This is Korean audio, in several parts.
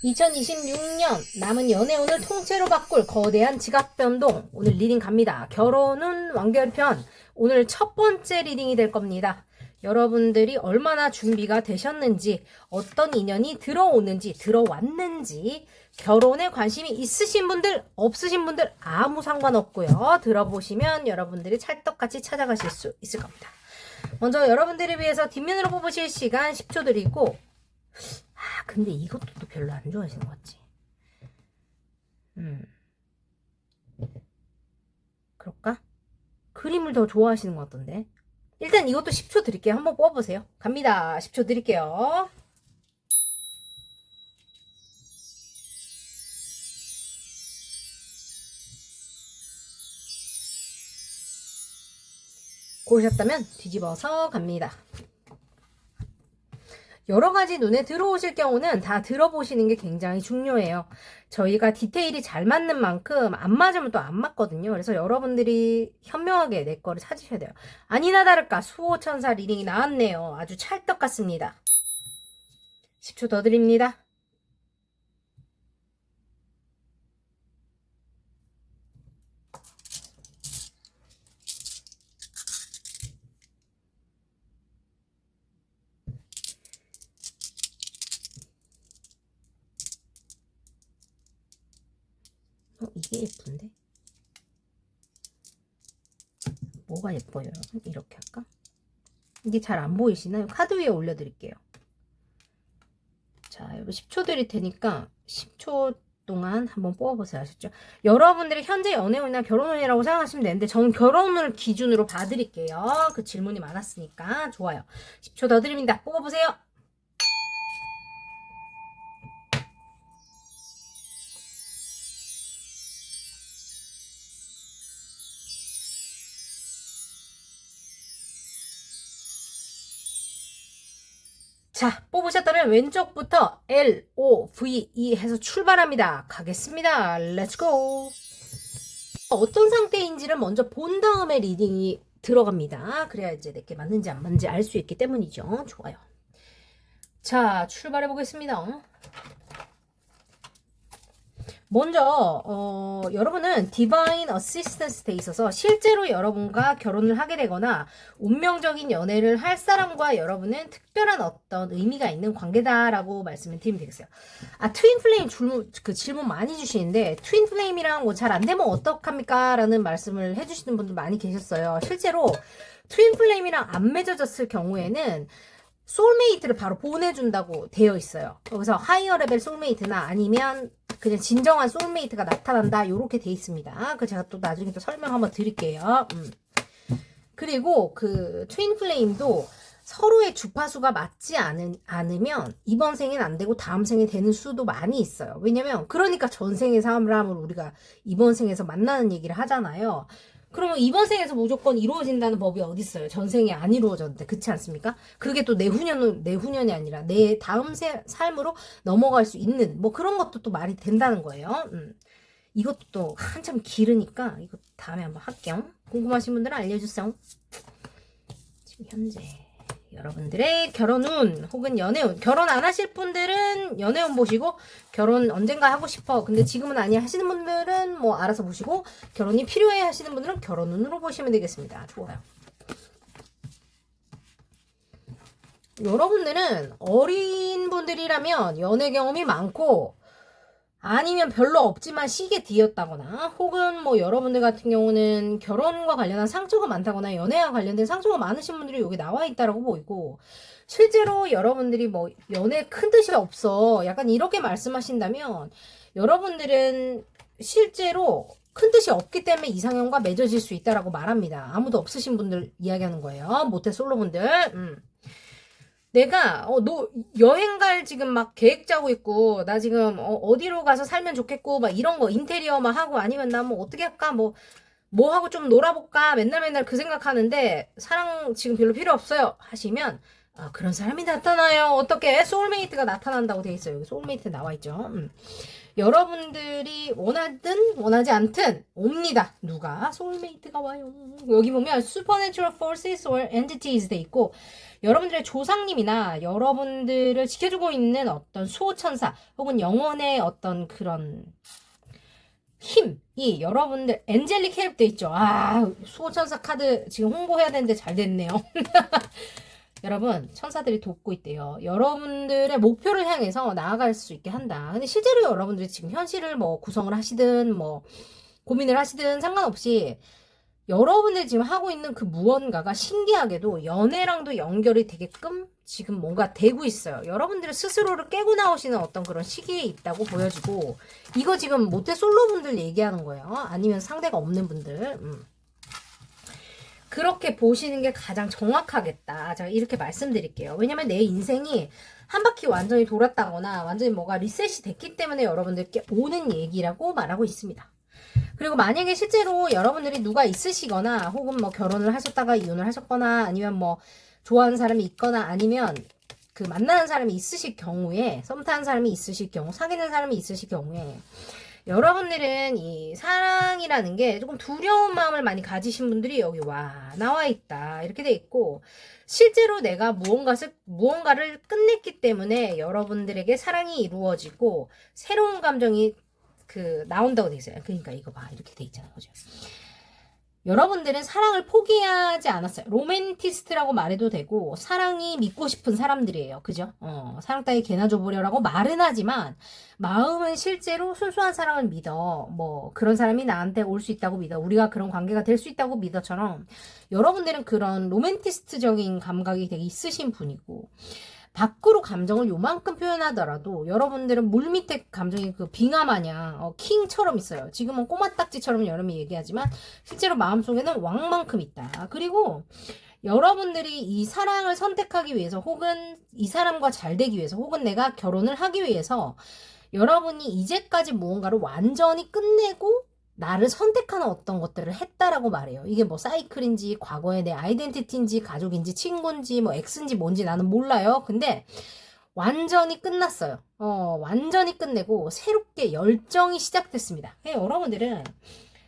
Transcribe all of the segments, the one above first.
2026년 남은 연애운을 통째로 바꿀 거대한 지각 변동. 오늘 리딩 갑니다. 결혼운 완결편. 오늘 첫 번째 리딩이 될 겁니다. 여러분들이 얼마나 준비가 되셨는지, 어떤 인연이 들어오는지, 들어왔는지, 결혼에 관심이 있으신 분들, 없으신 분들 아무 상관없고요. 들어보시면 여러분들이 찰떡같이 찾아가실 수 있을 겁니다. 먼저 여러분들을 위해서 뒷면으로 뽑으실 시간 10초 드리고, 근데 이것도 또 별로 안 좋아하시는 것 같지? 그럴까? 그림을 더 좋아하시는 것 같던데. 일단 이것도 10초 드릴게요. 한번 뽑아보세요. 갑니다. 10초 드릴게요. 고르셨다면 뒤집어서 갑니다. 여러 가지 눈에 들어오실 경우는 다 들어보시는 게 굉장히 중요해요. 저희가 디테일이 잘 맞는 만큼 안 맞으면 또 안 맞거든요. 그래서 여러분들이 현명하게 내 거를 찾으셔야 돼요. 아니나 다를까 수호천사 리딩이 나왔네요. 아주 찰떡 같습니다. 10초 더 드립니다. 이게 예쁜데? 뭐가 예뻐요, 여러분? 이렇게 할까? 이게 잘 안 보이시나요? 카드 위에 올려드릴게요. 자, 여러분 10초 드릴 테니까 10초 동안 한번 뽑아보세요. 아셨죠? 여러분들이 현재 연애운이나 결혼운이라고 생각하시면 되는데 저는 결혼운을 기준으로 봐드릴게요. 그 질문이 많았으니까. 좋아요. 10초 더 드립니다. 뽑아보세요. 자, 뽑으셨다면 왼쪽부터 L, O, V, E 해서 출발합니다. 가겠습니다. 렛츠고! 어떤 상태인지를 먼저 본 다음에 리딩이 들어갑니다. 그래야 이제 내게 맞는지 안 맞는지 알 수 있기 때문이죠. 좋아요. 자, 출발해 보겠습니다. 먼저 여러분은 디바인 어시스턴스에 있어서 실제로 여러분과 결혼을 하게 되거나 운명적인 연애를 할 사람과 여러분은 특별한 어떤 의미가 있는 관계다라고 말씀을 드리면 되겠어요. 트윈플레임 질문 많이 주시는데 트윈플레임이랑 뭐 잘 안 되면 어떡합니까? 라는 말씀을 해주시는 분들 많이 계셨어요. 실제로 트윈플레임이랑 안 맺어졌을 경우에는 소울메이트를 바로 보내준다고 되어 있어요. 그래서 하이어 레벨 소울메이트나 아니면 그냥 진정한 소울메이트가 나타난다 이렇게 돼 있습니다. 그 제가 또 나중에 또 설명 한번 드릴게요. 그리고 그 트윈 플레임도 서로의 주파수가 맞지 않으면 이번 생엔 안 되고 다음 생에 되는 수도 많이 있어요. 왜냐면 그러니까 전생의 사람을 우리가 이번 생에서 만나는 얘기를 하잖아요. 그러면 이번 생에서 무조건 이루어진다는 법이 어디 있어요? 전생에 안 이루어졌는데 그렇지 않습니까? 그게 또 내후년이 아니라 내 다음 삶으로 넘어갈 수 있는 뭐 그런 것도 또 말이 된다는 거예요. 이것도 또 한참 길으니까 이거 다음에 한번 할게요. 궁금하신 분들은 알려주세요. 지금 현재 여러분들의 결혼운 혹은 연애운, 결혼 안 하실 분들은 연애운 보시고 결혼 언젠가 하고 싶어 근데 지금은 아니야 하시는 분들은 뭐 알아서 보시고 결혼이 필요해 하시는 분들은 결혼운으로 보시면 되겠습니다. 좋아요. 여러분들은 어린 분들이라면 연애 경험이 많고 아니면 별로 없지만 시기에 뒤었다거나 혹은 뭐 여러분들 같은 경우는 결혼과 관련한 상처가 많다거나 연애와 관련된 상처가 많으신 분들이 여기 나와 있다라고 보이고 실제로 여러분들이 뭐 연애 큰 뜻이 없어 약간 이렇게 말씀하신다면 여러분들은 실제로 큰 뜻이 없기 때문에 이상형과 맺어질 수 있다라고 말합니다. 아무도 없으신 분들 이야기하는 거예요. 모태 솔로분들. 내가 너 여행 갈 지금 막 계획 짜고 있고 나 지금 어디로 가서 살면 좋겠고 막 이런 거 인테리어 막 하고 아니면 나 뭐 어떻게 할까 뭐 하고 좀 놀아볼까 맨날 그 생각하는데 사랑 지금 별로 필요 없어요 하시면 그런 사람이 나타나요. 어떻게? 소울메이트가 나타난다고 돼 있어요. 여기 소울메이트 나와 있죠. 여러분들이 원하든 원하지 않든 옵니다. 누가? 소울메이트가 와요. 여기 보면 supernatural forces or entities 돼 있고 여러분들의 조상님이나 여러분들을 지켜주고 있는 어떤 수호천사 혹은 영혼의 어떤 그런 힘이 여러분들 엔젤릭 헬프 돼 있죠. 수호천사 카드 지금 홍보해야 되는데 잘 됐네요. 여러분 천사들이 돕고 있대요. 여러분들의 목표를 향해서 나아갈 수 있게 한다. 근데 실제로 여러분들이 지금 현실을 뭐 구성을 하시든 뭐 고민을 하시든 상관없이 여러분들이 지금 하고 있는 그 무언가가 신기하게도 연애랑도 연결이 되게끔 지금 뭔가 되고 있어요. 여러분들의 스스로를 깨고 나오시는 어떤 그런 시기에 있다고 보여지고 이거 지금 모태 솔로분들 얘기하는 거예요. 아니면 상대가 없는 분들. 그렇게 보시는 게 가장 정확하겠다. 제가 이렇게 말씀드릴게요. 왜냐면 내 인생이 한 바퀴 완전히 돌았다거나 완전히 뭐가 리셋이 됐기 때문에 여러분들께 오는 얘기라고 말하고 있습니다. 그리고 만약에 실제로 여러분들이 누가 있으시거나 혹은 뭐 결혼을 하셨다가 이혼을 하셨거나 아니면 뭐 좋아하는 사람이 있거나 아니면 그 만나는 사람이 있으실 경우에 썸 타는 사람이 있으실 경우 사귀는 사람이 있으실 경우에 여러분들은 이 사랑이라는 게 조금 두려운 마음을 많이 가지신 분들이 여기 나와 있다. 이렇게 돼 있고, 실제로 내가 무언가를 끝냈기 때문에 여러분들에게 사랑이 이루어지고, 새로운 감정이 나온다고 돼 있어요. 그러니까 이거 봐. 이렇게 돼 있잖아. 그죠? 여러분들은 사랑을 포기하지 않았어요. 로맨티스트라고 말해도 되고 사랑이 믿고 싶은 사람들이에요. 그죠? 사랑 따위 개나 줘보려라고 말은 하지만 마음은 실제로 순수한 사랑을 믿어. 뭐 그런 사람이 나한테 올 수 있다고 믿어. 우리가 그런 관계가 될 수 있다고 믿어처럼 여러분들은 그런 로맨티스트적인 감각이 되게 있으신 분이고 밖으로 감정을 요만큼 표현하더라도 여러분들은 물밑에 감정이 그 빙하 마냥 킹처럼 있어요. 지금은 꼬마딱지처럼 여러분이 얘기하지만 실제로 마음속에는 왕만큼 있다. 그리고 여러분들이 이 사랑을 선택하기 위해서 혹은 이 사람과 잘 되기 위해서 혹은 내가 결혼을 하기 위해서 여러분이 이제까지 무언가를 완전히 끝내고 나를 선택하는 어떤 것들을 했다라고 말해요. 이게 뭐 사이클인지 과거의 내 아이덴티티인지 가족인지 친구인지 뭐 X인지 뭔지 나는 몰라요. 근데 완전히 끝났어요. 완전히 끝내고 새롭게 열정이 시작됐습니다. 여러분들은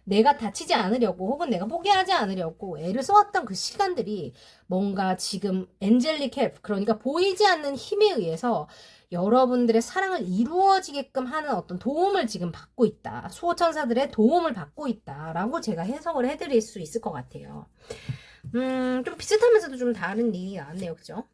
내가 다치지 않으려고 혹은 내가 포기하지 않으려고 애를 써왔던 그 시간들이 뭔가 지금 엔젤릭 헬프 그러니까 보이지 않는 힘에 의해서 여러분들의 사랑을 이루어지게끔 하는 어떤 도움을 지금 받고 있다. 수호천사들의 도움을 받고 있다라고 제가 해석을 해드릴 수 있을 것 같아요. 좀 비슷하면서도 좀 다른 얘기 나왔네요. 그죠?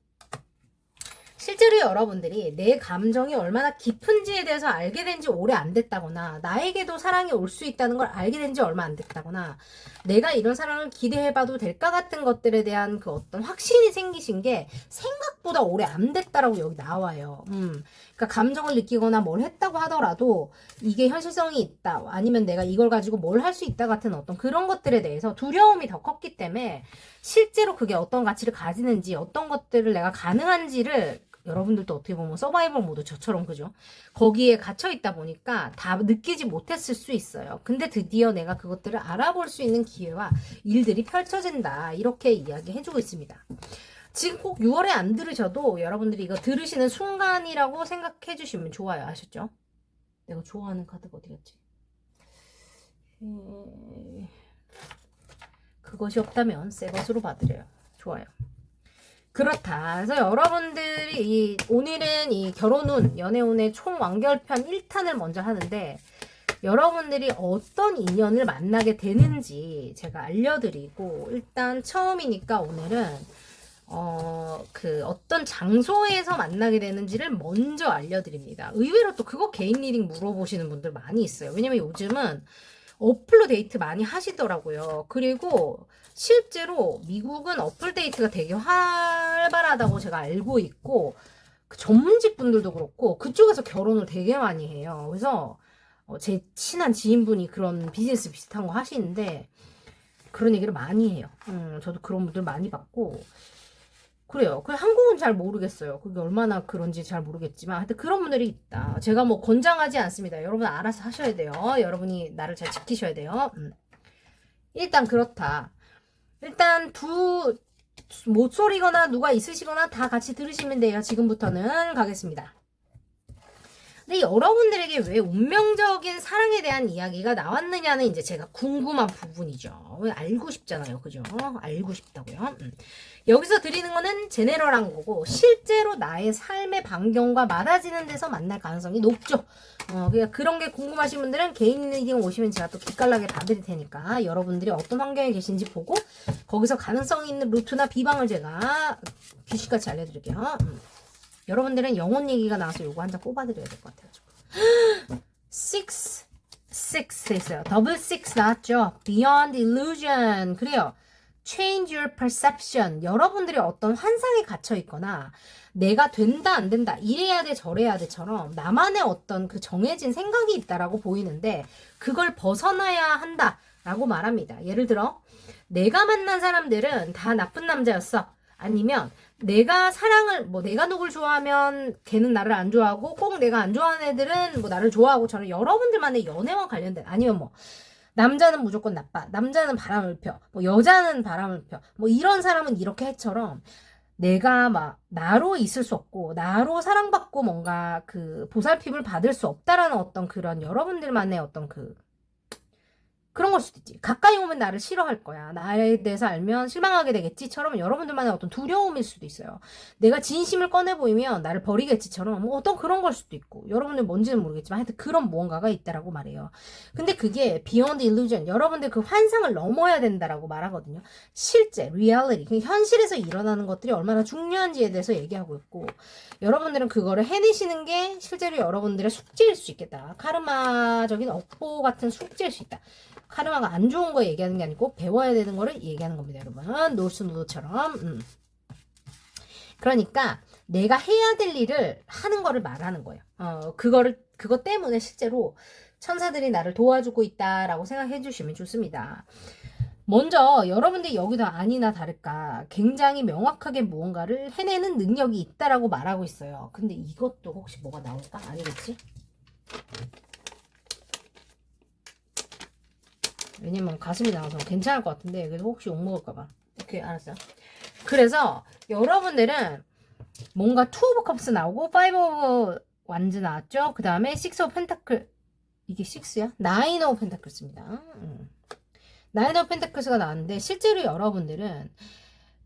실제로 여러분들이 내 감정이 얼마나 깊은지에 대해서 알게 된 지 오래 안 됐다거나 나에게도 사랑이 올 수 있다는 걸 알게 된 지 얼마 안 됐다거나 내가 이런 사랑을 기대해봐도 될까 같은 것들에 대한 그 어떤 확신이 생기신 게 생각보다 오래 안 됐다라고 여기 나와요. 그러니까 감정을 느끼거나 뭘 했다고 하더라도 이게 현실성이 있다 아니면 내가 이걸 가지고 뭘 할 수 있다 같은 어떤 그런 것들에 대해서 두려움이 더 컸기 때문에 실제로 그게 어떤 가치를 가지는지 어떤 것들을 내가 가능한지를 여러분들도 어떻게 보면 서바이벌 모드 저처럼 그죠? 거기에 갇혀 있다 보니까 다 느끼지 못했을 수 있어요. 근데 드디어 내가 그것들을 알아볼 수 있는 기회와 일들이 펼쳐진다. 이렇게 이야기해주고 있습니다. 지금 꼭 6월에 안 들으셔도 여러분들이 이거 들으시는 순간이라고 생각해 주시면 좋아요. 아셨죠? 내가 좋아하는 카드가 어디 갔지? 그것이 없다면 새 것으로 받으래요. 좋아요. 그렇다. 그래서 여러분들이 오늘은 이 결혼운, 연애운의 총 완결편 1탄을 먼저 하는데 여러분들이 어떤 인연을 만나게 되는지 제가 알려드리고 일단 처음이니까 오늘은 어떤 장소에서 만나게 되는지를 먼저 알려드립니다. 의외로 또 그거 개인 리딩 물어보시는 분들 많이 있어요. 왜냐면 요즘은 어플로 데이트 많이 하시더라고요. 그리고 실제로 미국은 어플 데이트가 되게 활발하다고 제가 알고 있고 그 전문직 분들도 그렇고 그쪽에서 결혼을 되게 많이 해요. 그래서 제 친한 지인분이 그런 비즈니스 비슷한 거 하시는데 그런 얘기를 많이 해요. 저도 그런 분들 많이 봤고 그래요. 그 한국은 잘 모르겠어요. 그게 얼마나 그런지 잘 모르겠지만 하여튼 그런 분들이 있다. 제가 뭐 권장하지 않습니다. 여러분 알아서 하셔야 돼요. 여러분이 나를 잘 지키셔야 돼요. 일단 그렇다. 일단 못소리거나 누가 있으시거나 다 같이 들으시면 돼요. 지금부터는 가겠습니다. 근데 여러분들에게 왜 운명적인 사랑에 대한 이야기가 나왔느냐는 이제 제가 궁금한 부분이죠. 알고 싶잖아요. 그죠? 알고 싶다고요. 여기서 드리는 거는 제네럴한 거고 실제로 나의 삶의 반경과 맞아지는 데서 만날 가능성이 높죠. 그냥 그런 게 궁금하신 분들은 개인 리딩 오시면 제가 또 기깔나게 봐드릴 테니까 여러분들이 어떤 환경에 계신지 보고 거기서 가능성이 있는 루트나 비방을 제가 귀신같이 알려드릴게요. 여러분들은 영혼 얘기가 나와서 요거 한 장 뽑아드려야 될 것 같아요. 6 있어요. 더블 6 나왔죠. Beyond illusion. 그래요. Change your perception. 여러분들이 어떤 환상에 갇혀 있거나 내가 된다 안 된다 이래야 돼 저래야 돼처럼 나만의 어떤 그 정해진 생각이 있다라고 보이는데 그걸 벗어나야 한다라고 말합니다. 예를 들어 내가 만난 사람들은 다 나쁜 남자였어. 아니면 내가 사랑을 내가 누굴 좋아하면 걔는 나를 안 좋아하고 꼭 내가 안 좋아하는 애들은 나를 좋아하고 저는 여러분들만의 연애와 관련된 아니면 남자는 무조건 나빠 남자는 바람을 펴 여자는 바람을 펴 이런 사람은 이렇게 해처럼 내가 나로 있을 수 없고 나로 사랑받고 뭔가 그 보살핌을 받을 수 없다라는 어떤 그런 여러분들만의 어떤 그런 걸 수도 있지. 가까이 오면 나를 싫어할 거야. 나에 대해서 알면 실망하게 되겠지처럼 여러분들만의 어떤 두려움일 수도 있어요. 내가 진심을 꺼내 보이면 나를 버리겠지처럼 어떤 그런 걸 수도 있고 여러분들 뭔지는 모르겠지만 하여튼 그런 무언가가 있다라고 말해요. 근데 그게 beyond illusion. 여러분들 그 환상을 넘어야 된다라고 말하거든요. 실제 reality. 현실에서 일어나는 것들이 얼마나 중요한지에 대해서 얘기하고 있고 여러분들은 그거를 해내시는 게 실제로 여러분들의 숙제일 수 있겠다. 카르마적인 업보 같은 숙제일 수 있다. 카르마가 안 좋은 거 얘기하는 게 아니고 배워야 되는 거를 얘기하는 겁니다, 여러분. 노스노드처럼. 그러니까 내가 해야 될 일을 하는 거를 말하는 거예요. 그것 때문에 실제로 천사들이 나를 도와주고 있다라고 생각해 주시면 좋습니다. 먼저 여러분들이 여기도 아니나 다를까 굉장히 명확하게 무언가를 해내는 능력이 있다라고 말하고 있어요. 근데 이것도 혹시 뭐가 나올까? 아니겠지? 왜냐면 가슴이 나와서 괜찮을 것 같은데 그래서 혹시 욕먹을까봐. 오케이, 알았어요. 그래서 여러분들은 뭔가 투 오브 컵스 나오고 파이브 오브 완즈 나왔죠. 그 다음에 식스 오브 펜타클. 이게 6야? 나인 오브 펜타클스입니다. 나인 오브 펜타클스가 나왔는데 실제로 여러분들은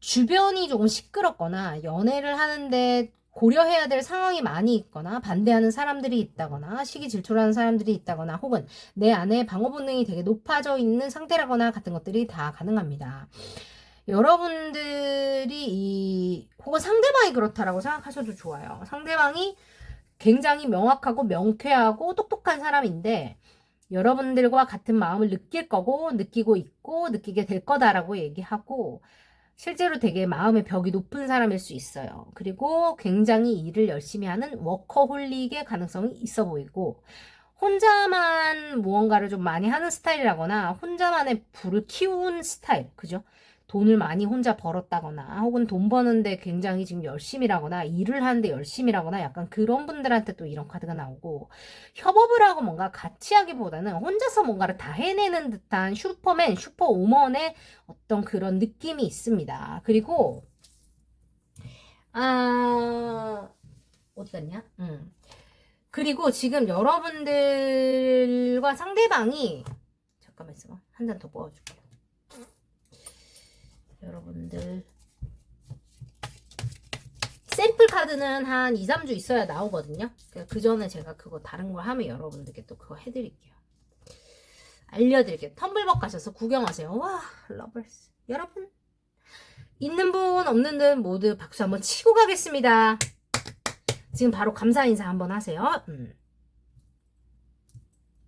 주변이 조금 시끄럽거나 연애를 하는데 고려해야 될 상황이 많이 있거나 반대하는 사람들이 있다거나 시기 질투하는 사람들이 있다거나 혹은 내 안에 방어 본능이 되게 높아져 있는 상태라거나 같은 것들이 다 가능합니다. 여러분들이 혹은 상대방이 그렇다라고 생각하셔도 좋아요. 상대방이 굉장히 명확하고 명쾌하고 똑똑한 사람인데 여러분들과 같은 마음을 느낄 거고 느끼고 있고 느끼게 될 거다라고 얘기하고 실제로 되게 마음의 벽이 높은 사람일 수 있어요. 그리고 굉장히 일을 열심히 하는 워커홀릭의 가능성이 있어 보이고 혼자만 무언가를 좀 많이 하는 스타일이라거나 혼자만의 불을 키운 스타일, 그죠? 돈을 많이 혼자 벌었다거나 혹은 돈 버는데 굉장히 지금 열심히라거나 일을 하는데 열심히라거나 약간 그런 분들한테 또 이런 카드가 나오고 협업을 하고 뭔가 같이 하기보다는 혼자서 뭔가를 다 해내는 듯한 슈퍼맨, 슈퍼우먼의 어떤 그런 느낌이 있습니다. 그리고 어디 갔냐? 그리고 지금 여러분들과 상대방이 잠깐만 있어봐. 한 잔 더 뽑아줄게요. 여러분들 샘플 카드는 한 2, 3주 있어야 나오거든요. 그 전에 제가 그거 다른 걸 하면 여러분들께 또 그거 해드릴게요. 알려드릴게요. 텀블벅 가셔서 구경하세요. 와, 러버스. 여러분 있는 분 없는 분 모두 박수 한번 치고 가겠습니다. 지금 바로 감사 인사 한번 하세요.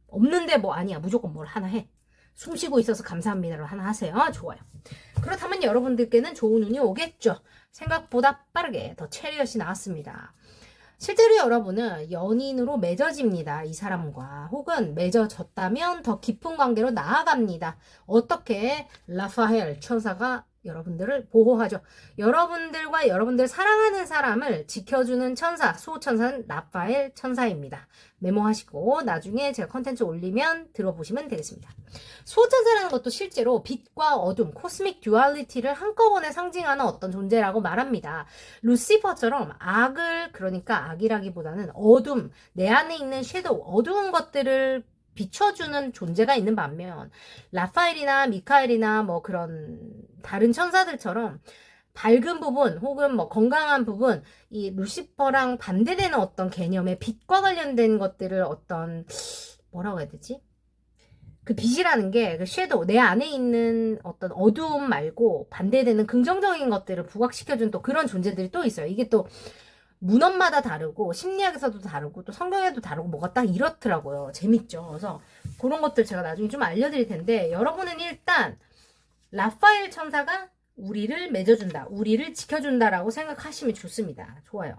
없는데 뭐 아니야. 무조건 뭘 하나 해. 숨 쉬고 있어서 감사합니다로 하나 하세요. 좋아요. 그렇다면 여러분들께는 좋은 운이 오겠죠. 생각보다 빠르게 더 체리엇이 나왔습니다. 실제로 여러분은 연인으로 맺어집니다. 이 사람과. 혹은 맺어졌다면 더 깊은 관계로 나아갑니다. 어떻게 라파엘 천사가 여러분들을 보호하죠. 여러분들과 여러분들 사랑하는 사람을 지켜주는 천사, 수호천사는 라파엘 천사입니다. 메모하시고 나중에 제가 컨텐츠 올리면 들어보시면 되겠습니다. 수호천사라는 것도 실제로 빛과 어둠, 코스믹 듀얼리티를 한꺼번에 상징하는 어떤 존재라고 말합니다. 루시퍼처럼 악을, 그러니까 악이라기보다는 어둠, 내 안에 있는 섀도우, 어두운 것들을 비춰주는 존재가 있는 반면 라파엘이나 미카엘이나 뭐 그런 다른 천사들처럼 밝은 부분 혹은 뭐 건강한 부분, 이 루시퍼랑 반대되는 어떤 개념의 빛과 관련된 것들을 어떤 뭐라고 해야 되지? 그 빛이라는 게 그 섀도우, 내 안에 있는 어떤 어두움 말고 반대되는 긍정적인 것들을 부각시켜준 또 그런 존재들이 또 있어요. 이게 또 문헌마다 다르고 심리학에서도 다르고 또 성경에도 다르고 뭐가 딱 이렇더라고요. 재밌죠. 그래서 그런 것들 제가 나중에 좀 알려드릴 텐데, 여러분은 일단 라파엘 천사가 우리를 맺어준다, 우리를 지켜준다라고 생각하시면 좋습니다. 좋아요.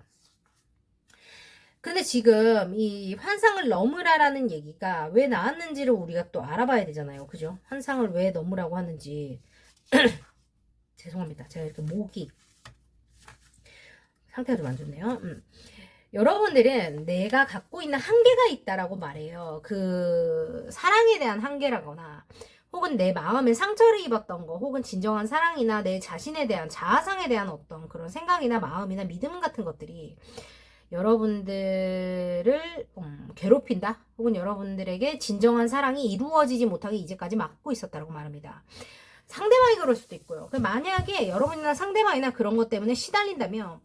근데 지금 이 환상을 넘으라라는 얘기가 왜 나왔는지를 우리가 또 알아봐야 되잖아요. 그죠? 환상을 왜 넘으라고 하는지. 죄송합니다. 제가 이렇게 목이 상태가 좀 안 좋네요. 여러분들은 내가 갖고 있는 한계가 있다라고 말해요. 그 사랑에 대한 한계라거나 혹은 내 마음에 상처를 입었던 거, 혹은 진정한 사랑이나 내 자신에 대한 자아상에 대한 어떤 그런 생각이나 마음이나 믿음 같은 것들이 여러분들을 괴롭힌다, 혹은 여러분들에게 진정한 사랑이 이루어지지 못하게 이제까지 막고 있었다라고 말합니다. 상대방이 그럴 수도 있고요. 만약에 여러분이나 상대방이나 그런 것 때문에 시달린다면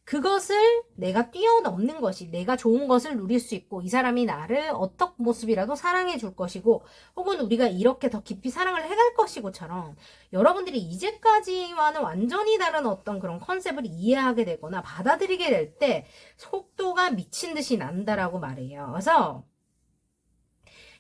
그것을 내가 뛰어넘는 것이, 내가 좋은 것을 누릴 수 있고 이 사람이 나를 어떤 모습이라도 사랑해 줄 것이고 혹은 우리가 이렇게 더 깊이 사랑을 해갈 것이고처럼 여러분들이 이제까지와는 완전히 다른 어떤 그런 컨셉을 이해하게 되거나 받아들이게 될 때 속도가 미친 듯이 난다라고 말해요. 그래서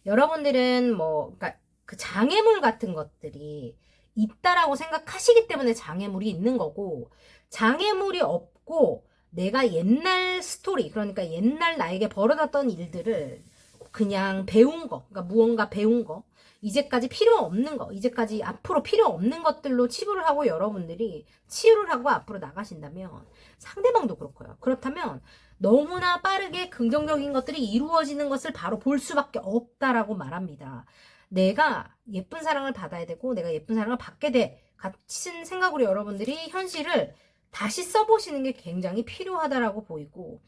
여러분들은 뭐 그러니까 그 장애물 같은 것들이 있다라고 생각하시기 때문에 장애물이 있는 거고, 장애물이 없고 내가 옛날 스토리, 그러니까 옛날 나에게 벌어졌던 일들을 그냥 배운 거, 그러니까 무언가 배운 거, 이제까지 필요 없는 거, 이제까지 앞으로 필요 없는 것들로 치부를 하고 여러분들이 치유를 하고 앞으로 나가신다면 상대방도 그렇고요. 그렇다면 너무나 빠르게 긍정적인 것들이 이루어지는 것을 바로 볼 수밖에 없다라고 말합니다. 내가 예쁜 사랑을 받아야 되고 내가 예쁜 사랑을 받게 돼 같은 생각으로 여러분들이 현실을 다시 써보시는 게 굉장히 필요하다라고 보이고,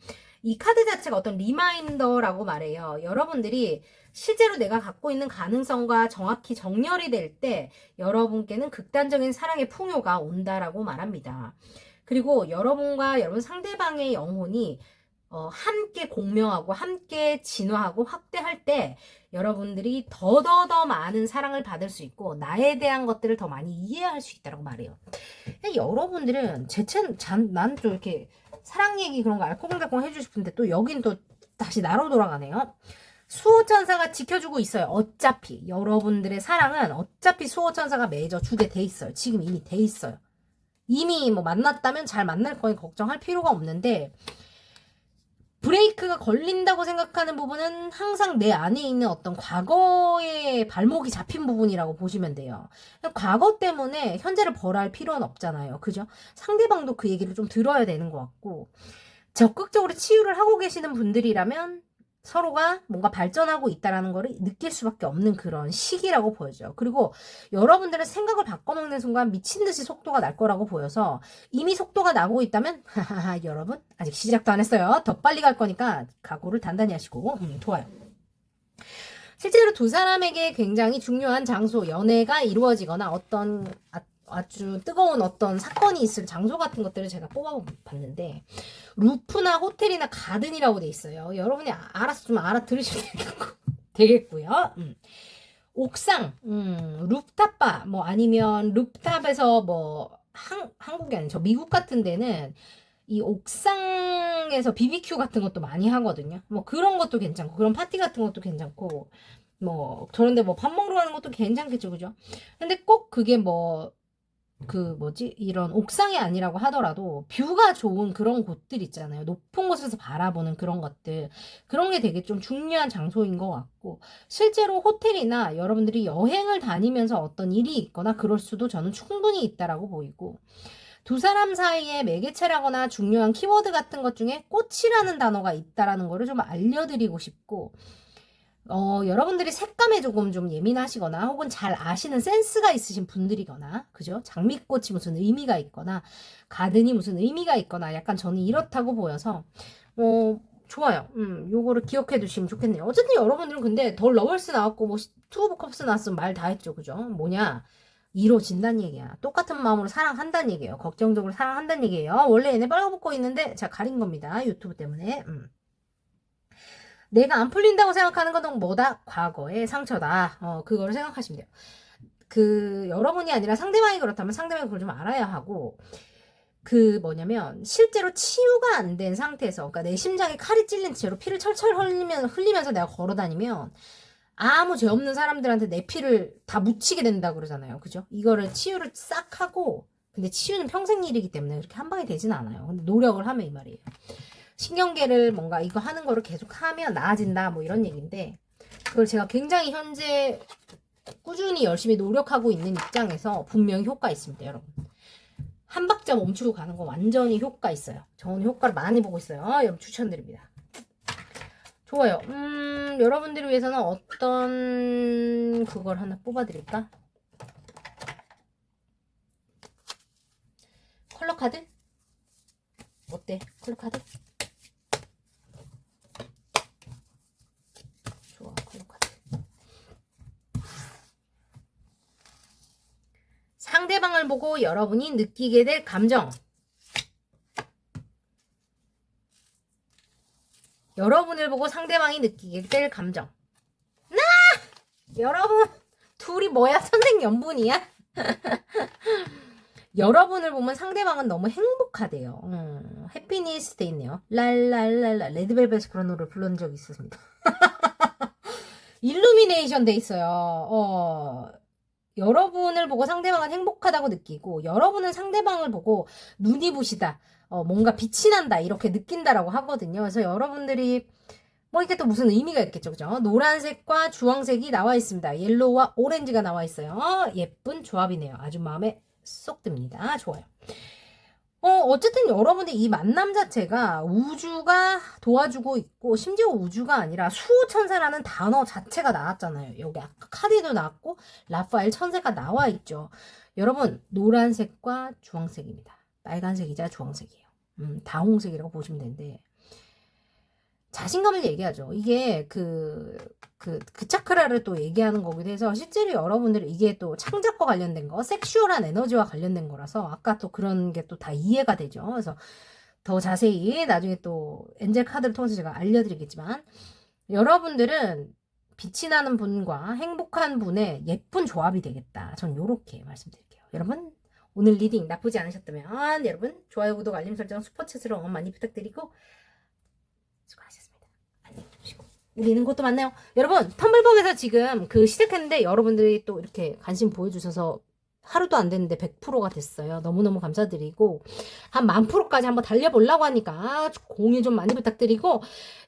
이 카드 자체가 어떤 리마인더라고 말해요. 여러분들이 실제로 내가 갖고 있는 가능성과 정확히 정렬이 될 때 여러분께는 극단적인 사랑의 풍요가 온다라고 말합니다. 그리고 여러분과 여러분 상대방의 영혼이 함께 공명하고 함께 진화하고 확대할 때 여러분들이 더더더 많은 사랑을 받을 수 있고 나에 대한 것들을 더 많이 이해할 수 있다고 말해요. 여러분들은 난 또 이렇게 사랑 얘기 그런 거 알콩달콩 해주고 싶은데 또 여긴 또 다시 나로 돌아가네요. 수호천사가 지켜주고 있어요. 어차피 여러분들의 사랑은 어차피 수호천사가 맺어주게 돼 있어요. 지금 이미 돼 있어요. 이미 뭐 만났다면 잘 만날 거니 걱정할 필요가 없는데, 브레이크가 걸린다고 생각하는 부분은 항상 내 안에 있는 어떤 과거의 발목이 잡힌 부분이라고 보시면 돼요. 과거 때문에 현재를 벌할 필요는 없잖아요. 그죠? 상대방도 그 얘기를 좀 들어야 되는 것 같고, 적극적으로 치유를 하고 계시는 분들이라면 서로가 뭔가 발전하고 있다는 거를 느낄 수밖에 없는 그런 시기라고 보여져요. 그리고 여러분들은 생각을 바꿔먹는 순간 미친 듯이 속도가 날 거라고 보여서, 이미 속도가 나고 있다면 하하하 여러분 아직 시작도 안 했어요. 더 빨리 갈 거니까 각오를 단단히 하시고. 좋아요. 실제로 두 사람에게 굉장히 중요한 장소, 연애가 이루어지거나 어떤 아주 뜨거운 어떤 사건이 있을 장소 같은 것들을 제가 뽑아봤는데, 루프나 호텔이나 가든이라고 돼 있어요. 여러분이 알아서 좀 알아들으시면 되겠고요. 옥상, 루프탑바, 뭐 아니면 루프탑에서 뭐 한국이 아니죠. 저 미국 같은 데는 이 옥상에서 BBQ 같은 것도 많이 하거든요. 뭐 그런 것도 괜찮고, 그런 파티 같은 것도 괜찮고, 뭐 저런데 뭐 밥 먹으러 가는 것도 괜찮겠죠, 그죠? 근데 꼭 그게 뭐 이런 옥상이 아니라고 하더라도 뷰가 좋은 그런 곳들 있잖아요. 높은 곳에서 바라보는 그런 것들. 그런 게 되게 좀 중요한 장소인 것 같고, 실제로 호텔이나 여러분들이 여행을 다니면서 어떤 일이 있거나 그럴 수도 저는 충분히 있다라고 보이고, 두 사람 사이에 매개체라거나 중요한 키워드 같은 것 중에 꽃이라는 단어가 있다라는 거를 좀 알려드리고 싶고, 여러분들이 색감에 조금 좀 예민하시거나 혹은 잘 아시는 센스가 있으신 분들이거나, 그죠? 장미꽃이 무슨 의미가 있거나, 가든이 무슨 의미가 있거나, 약간 저는 이렇다고 보여서, 좋아요. 요거를 기억해 두시면 좋겠네요. 어쨌든 여러분들은 근데 더 러블스 나왔고, 투 오브 컵스 나왔으면 말 다 했죠. 그죠? 뭐냐? 이루어진다는 얘기야. 똑같은 마음으로 사랑한다는 얘기예요. 걱정적으로 사랑한다는 얘기예요. 원래 얘네 빨아먹고 있는데, 제가 가린 겁니다. 유튜브 때문에. 내가 안 풀린다고 생각하는 건 뭐다? 과거의 상처다. 그거를 생각하시면 돼요. 여러분이 아니라 상대방이 그렇다면 상대방이 그걸 좀 알아야 하고, 실제로 치유가 안 된 상태에서, 그러니까 내 심장에 칼이 찔린 채로 피를 철철 흘리면서 내가 걸어 다니면, 아무 죄 없는 사람들한테 내 피를 다 묻히게 된다 그러잖아요. 그죠? 이거를 치유를 싹 하고, 근데 치유는 평생 일이기 때문에 그렇게 한 방에 되진 않아요. 근데 노력을 하면 이 말이에요. 신경계를 뭔가 이거 하는 거를 계속 하면 나아진다 뭐 이런 얘기인데, 그걸 제가 굉장히 현재 꾸준히 열심히 노력하고 있는 입장에서 분명히 효과 있습니다, 여러분. 한 박자 멈추고 가는 거 완전히 효과 있어요. 저는 효과를 많이 보고 있어요. 여러분 추천드립니다. 좋아요. 여러분들을 위해서는 어떤 그걸 하나 뽑아드릴까? 컬러 카드? 어때? 컬러 카드? 좋아, 컬러 카드. 상대방을 보고 여러분이 느끼게 될 감정. 여러분을 보고 상대방이 느끼게 될 감정. 여러분, 둘이 뭐야? 선생연분이야? 여러분을 보면 상대방은 너무 행복하대요. 해피니스 돼 있네요. 랄랄랄라. 레드벨벳 그런 노래를 불러본 적이 있었습니다. 일루미네이션 돼 있어요. 여러분을 보고 상대방은 행복하다고 느끼고, 여러분은 상대방을 보고 눈이 부시다, 뭔가 빛이 난다, 이렇게 느낀다라고 하거든요. 그래서 여러분들이, 뭐 이게 또 무슨 의미가 있겠죠, 그죠? 노란색과 주황색이 나와 있습니다. 옐로우와 오렌지가 나와 있어요. 예쁜 조합이네요. 아주 마음에 쏙 듭니다. 좋아요. 어쨌든 여러분들 이 만남 자체가 우주가 도와주고 있고, 심지어 우주가 아니라 수호천사라는 단어 자체가 나왔잖아요. 여기 아까 카드도 나왔고 라파엘 천사가 나와 있죠. 여러분, 노란색과 주황색입니다. 빨간색이자 주황색이에요. 다홍색이라고 보시면 되는데, 자신감을 얘기하죠. 이게 그 차크라를 또 얘기하는 거기도 해서, 실제로 여러분들이 이게 또 창작과 관련된 거, 섹슈얼한 에너지와 관련된 거라서 아까 또 그런 게 또 다 이해가 되죠. 그래서 더 자세히 나중에 또 엔젤 카드를 통해서 제가 알려드리겠지만, 여러분들은 빛이 나는 분과 행복한 분의 예쁜 조합이 되겠다. 전 요렇게 말씀드릴게요. 여러분, 오늘 리딩 나쁘지 않으셨다면 여러분 좋아요, 구독, 알림 설정, 슈퍼챗으로 응원 많이 부탁드리고, 수고하셨습니다. 안녕히 주무시고 우리는 것도 많나요? 여러분, 텀블벅에서 지금 시작했는데 여러분들이 또 이렇게 관심 보여주셔서 하루도 안 됐는데 100%가 됐어요. 너무너무 감사드리고, 한 10,000%까지 한번 달려보려고 하니까 공유 좀 많이 부탁드리고,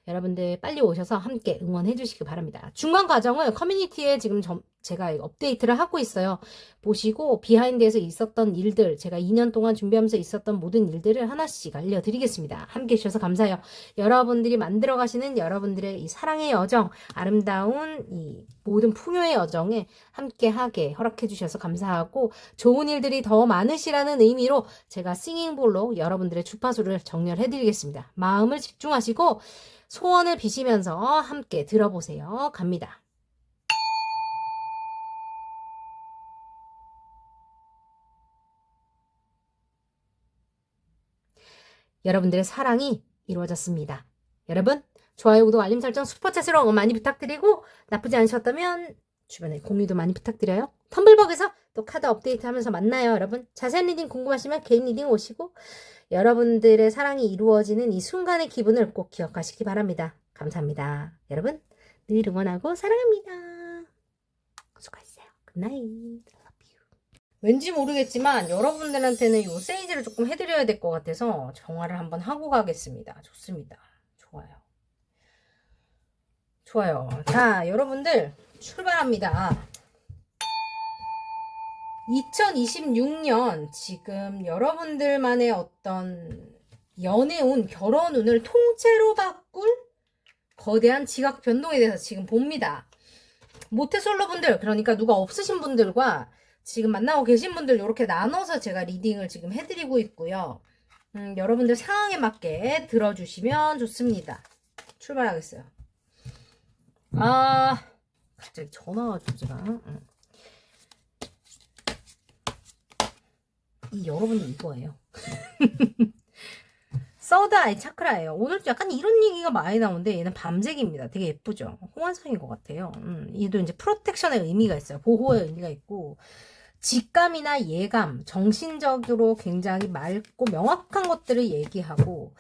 여러분들 빨리 오셔서 함께 응원해 주시기 바랍니다. 중간 과정을 커뮤니티에 지금 제가 업데이트를 하고 있어요. 보시고 비하인드에서 있었던 일들, 제가 2년 동안 준비하면서 있었던 모든 일들을 하나씩 알려드리겠습니다. 함께 해주셔서 감사해요. 여러분들이 만들어 가시는 여러분들의 이 사랑의 여정, 아름다운 이 모든 풍요의 여정에 함께하게 허락해 주셔서 감사하고, 좋은 일들이 더 많으시라는 의미로 제가 싱잉볼로 여러분들의 주파수를 정렬해 드리겠습니다. 마음을 집중하시고 소원을 비시면서 함께 들어보세요. 갑니다. 여러분들의 사랑이 이루어졌습니다. 여러분, 좋아요, 구독, 알림 설정, 슈퍼챗으로 응원 많이 부탁드리고, 나쁘지 않으셨다면 주변에 공유도 많이 부탁드려요. 텀블벅에서 또 카드 업데이트 하면서 만나요, 여러분. 자세한 리딩 궁금하시면 개인 리딩 오시고, 여러분들의 사랑이 이루어지는 이 순간의 기분을 꼭 기억하시기 바랍니다. 감사합니다. 여러분, 늘 응원하고 사랑합니다. 수고하셨어요. 굿나잇. 왠지 모르겠지만 여러분들한테는 요 세이지를 조금 해드려야 될 것 같아서 정화를 한번 하고 가겠습니다. 좋습니다. 좋아요. 좋아요. 자, 여러분들 출발합니다. 2026년 지금 여러분들만의 어떤 연애운, 결혼운을 통째로 바꿀 거대한 지각 변동에 대해서 지금 봅니다. 모태솔로분들, 그러니까 누가 없으신 분들과 지금 만나고 계신 분들 이렇게 나눠서 제가 리딩을 지금 해드리고 있고요. 여러분들 상황에 맞게 들어주시면 좋습니다. 출발하겠어요. 아, 갑자기 전화가 와가지고 제가. 여러분들 이거예요. 서드 아이 차크라예요. 오늘 약간 이런 얘기가 많이 나오는데 얘는 밤색입니다. 되게 예쁘죠? 홍환성인 것 같아요. 얘도 이제 프로텍션의 의미가 있어요. 보호의 의미가 있고 직감이나 예감, 정신적으로 굉장히 맑고 명확한 것들을 얘기하고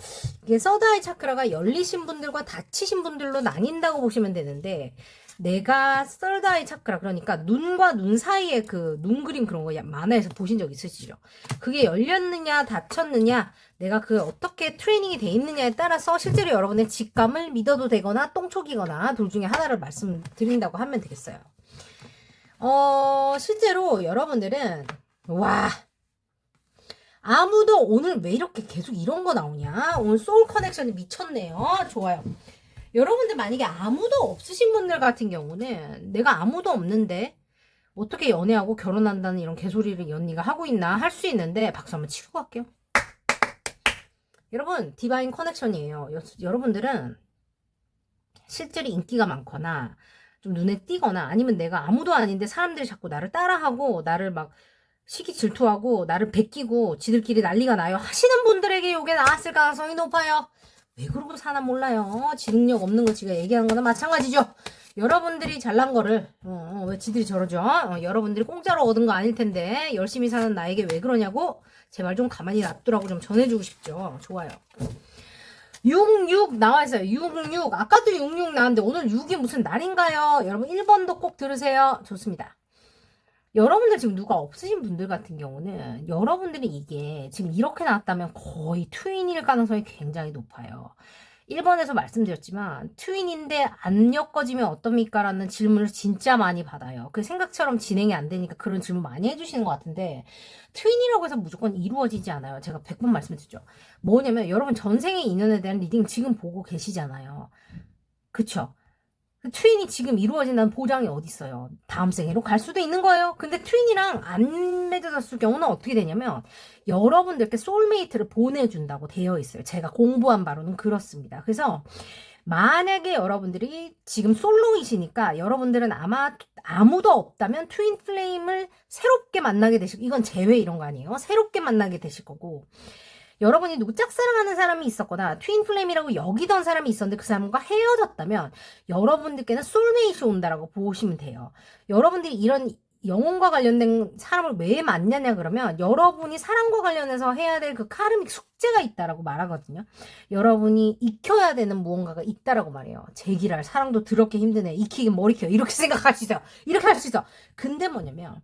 이게 서드 아이 차크라가 열리신 분들과 닫히신 분들로 나뉜다고 보시면 되는데 내가 서드 아이 차크라 그러니까 눈과 눈 사이에 그 눈 그림 그런 거 만화에서 보신 적 있으시죠? 그게 열렸느냐 닫혔느냐 내가 그 어떻게 트레이닝이 돼 있느냐에 따라서 실제로 여러분의 직감을 믿어도 되거나 똥촉이거나 둘 중에 하나를 말씀드린다고 하면 되겠어요. 실제로 여러분들은 와 아무도 오늘 왜 이렇게 계속 이런 거 나오냐? 오늘 소울 커넥션이 미쳤네요. 좋아요. 여러분들 만약에 아무도 없으신 분들 같은 경우는 내가 아무도 없는데 어떻게 연애하고 결혼한다는 이런 개소리를 이 언니가 하고 있나 할 수 있는데 박수 한번 치고 갈게요. 여러분 디바인 커넥션이에요. 여러분들은 실제로 인기가 많거나 좀 눈에 띄거나 아니면 내가 아무도 아닌데 사람들이 자꾸 나를 따라하고 나를 막 시기 질투하고 나를 베끼고 지들끼리 난리가 나요 하시는 분들에게 이게 나왔을 가능성이 높아요. 왜 그러고 사나 몰라요. 지 능력 없는 거 지가 얘기하는 거나 마찬가지죠. 여러분들이 잘난 거를 왜 지들이 저러죠? 여러분들이 공짜로 얻은 거 아닐 텐데 열심히 사는 나에게 왜 그러냐고 제발 좀 가만히 놔두라고 좀 전해주고 싶죠. 좋아요. 66 나와있어요. 66 아까도 66 나왔는데 오늘 6이 무슨 날인가요? 여러분 1번도 꼭 들으세요. 좋습니다. 여러분들 지금 누가 없으신 분들 같은 경우는 여러분들이 이게 지금 이렇게 나왔다면 거의 트윈일 가능성이 굉장히 높아요. 1번에서 말씀드렸지만 트윈인데 안 엮어지면 어떻습니까? 라는 질문을 진짜 많이 받아요. 그 생각처럼 진행이 안 되니까 그런 질문 많이 해주시는 것 같은데 트윈이라고 해서 무조건 이루어지지 않아요. 제가 100번 말씀드렸죠. 뭐냐면 여러분 전생의 인연에 대한 리딩 지금 보고 계시잖아요. 그쵸? 트윈이 지금 이루어진다는 보장이 어딨어요. 다음 생애로 갈 수도 있는 거예요. 근데 트윈이랑 안 맺어졌을 경우는 어떻게 되냐면 여러분들께 소울메이트를 보내준다고 되어 있어요. 제가 공부한 바로는 그렇습니다. 그래서 만약에 여러분들이 지금 솔로이시니까 여러분들은 아마 아무도 없다면 트윈 플레임을 새롭게 만나게 되실 이건 재회 이런 거 아니에요. 새롭게 만나게 되실 거고 여러분이 누구 짝사랑하는 사람이 있었거나 트윈 플레임이라고 여기던 사람이 있었는데 그 사람과 헤어졌다면 여러분들께는 소울메이트이 온다라고 보시면 돼요. 여러분들이 이런 영혼과 관련된 사람을 왜 만나냐 그러면 여러분이 사랑과 관련해서 해야 될 그 카르믹 숙제가 있다라고 말하거든요. 여러분이 익혀야 되는 무언가가 있다라고 말해요. 제기랄 사랑도 더럽게 힘드네. 익히긴 뭘 익혀. 이렇게 생각할 수 있어요. 이렇게 할 수 있어. 근데 뭐냐면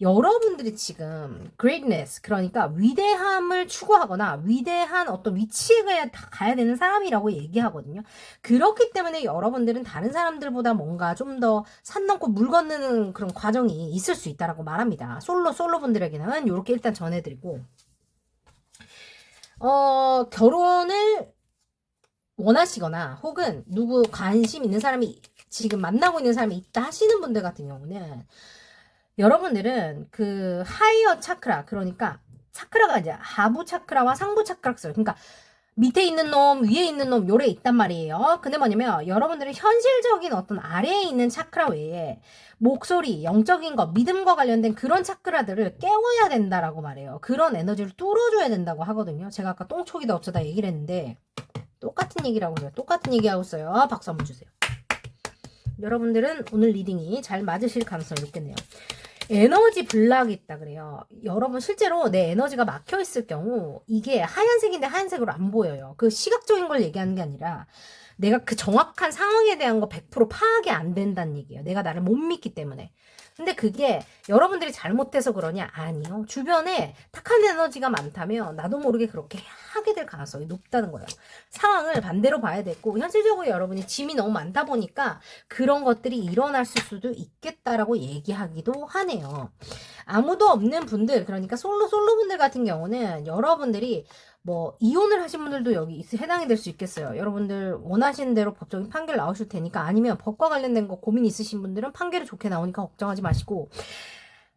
여러분들이 지금 greatness 그러니까 위대함을 추구하거나 위대한 어떤 위치에 가야 되는 사람이라고 얘기하거든요. 그렇기 때문에 여러분들은 다른 사람들보다 뭔가 좀 더 산 넘고 물 건너는 그런 과정이 있을 수 있다라고 말합니다. 솔로분들에게는 이렇게 일단 전해드리고 결혼을 원하시거나 혹은 누구 관심 있는 사람이 지금 만나고 있는 사람이 있다 하시는 분들 같은 경우는 여러분들은 그 하이어 차크라 그러니까 차크라가 이제 하부 차크라와 상부 차크라 써요. 그러니까 밑에 있는 놈 위에 있는 놈 요래 있단 말이에요. 근데 뭐냐면 여러분들은 현실적인 어떤 아래에 있는 차크라 외에 목소리, 영적인 거, 믿음과 관련된 그런 차크라들을 깨워야 된다라고 말해요. 그런 에너지를 뚫어줘야 된다고 하거든요. 제가 아까 똥촉이도 없어다 얘기를 했는데 똑같은 얘기라고 해요. 똑같은 얘기하고 있어요. 박수 한번 주세요. 여러분들은 오늘 리딩이 잘 맞으실 가능성이 높겠네요. 에너지 블락이 있다 그래요. 여러분 실제로 내 에너지가 막혀 있을 경우 이게 하얀색인데 하얀색으로 안 보여요. 그 시각적인 걸 얘기하는 게 아니라 내가 그 정확한 상황에 대한 거 100% 파악이 안 된다는 얘기예요. 내가 나를 못 믿기 때문에. 근데 그게 여러분들이 잘못해서 그러냐? 아니요. 주변에 탁한 에너지가 많다면 나도 모르게 그렇게 하게 될 가능성이 높다는 거예요. 상황을 반대로 봐야 되고 현실적으로 여러분이 짐이 너무 많다 보니까 그런 것들이 일어날 수도 있겠다라고 얘기하기도 하네요. 아무도 없는 분들, 그러니까 솔로 분들 같은 경우는 여러분들이 뭐 이혼을 하신 분들도 여기 해당이 될 수 있겠어요. 여러분들 원하시는 대로 법적인 판결 나오실 테니까, 아니면 법과 관련된 거 고민 있으신 분들은 판결이 좋게 나오니까 걱정하지 마시고,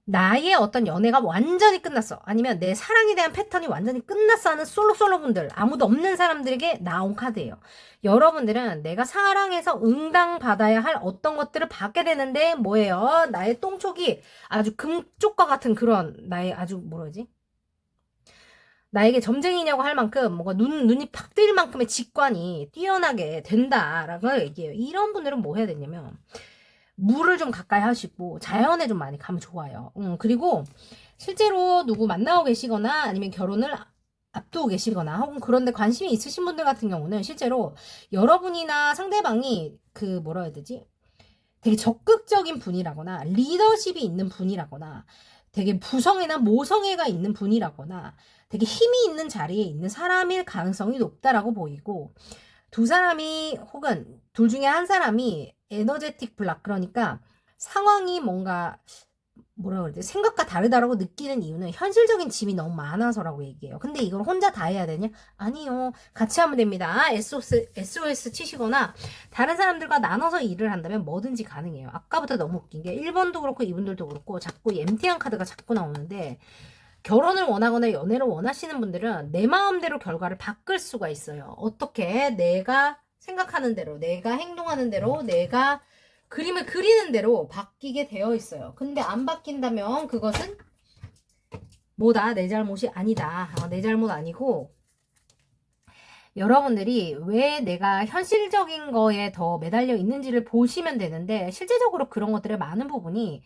나의 어떤 연애가 완전히 끝났어, 아니면 내 사랑에 대한 패턴이 완전히 끝났어 하는 솔로 분들, 아무도 없는 사람들에게 나온 카드예요. 여러분들은 내가 사랑해서 응당받아야 할 어떤 것들을 받게 되는데 뭐예요? 나의 똥촉이 아주 금쪽과 같은 그런 나의 아주 뭐라지? 나에게 점쟁이냐고 할 만큼 뭔가 눈이 팍 뜨일 만큼의 직관이 뛰어나게 된다라고 얘기해요. 이런 분들은 뭐 해야 되냐면 물을 좀 가까이 하시고 자연에 좀 많이 가면 좋아요. 그리고 실제로 누구 만나고 계시거나 아니면 결혼을 앞두고 계시거나 혹은 그런데 관심이 있으신 분들 같은 경우는 실제로 여러분이나 상대방이 그 뭐라 해야 되지? 되게 적극적인 분이라거나 리더십이 있는 분이라거나 되게 부성애나 모성애가 있는 분이라거나 되게 힘이 있는 자리에 있는 사람일 가능성이 높다라고 보이고, 두 사람이 혹은 둘 중에 한 사람이 에너제틱 블락, 그러니까 상황이 뭔가 뭐라 그러지? 생각과 다르다라고 느끼는 이유는 현실적인 짐이 너무 많아서라고 얘기해요. 근데 이걸 혼자 다 해야 되냐? 아니요. 같이 하면 됩니다. SOS 치시거나 다른 사람들과 나눠서 일을 한다면 뭐든지 가능해요. 아까부터 너무 웃긴 게 1번도 그렇고 2분들도 그렇고 자꾸 MT한 카드가 자꾸 나오는데, 결혼을 원하거나 연애를 원하시는 분들은 내 마음대로 결과를 바꿀 수가 있어요. 어떻게? 내가 생각하는 대로, 내가 행동하는 대로, 내가 그림을 그리는 대로 바뀌게 되어 있어요. 근데 안 바뀐다면 그것은 뭐다? 내 잘못이 아니다. 내 잘못 아니고, 여러분들이 왜 내가 현실적인 거에 더 매달려 있는지를 보시면 되는데, 실제적으로 그런 것들의 많은 부분이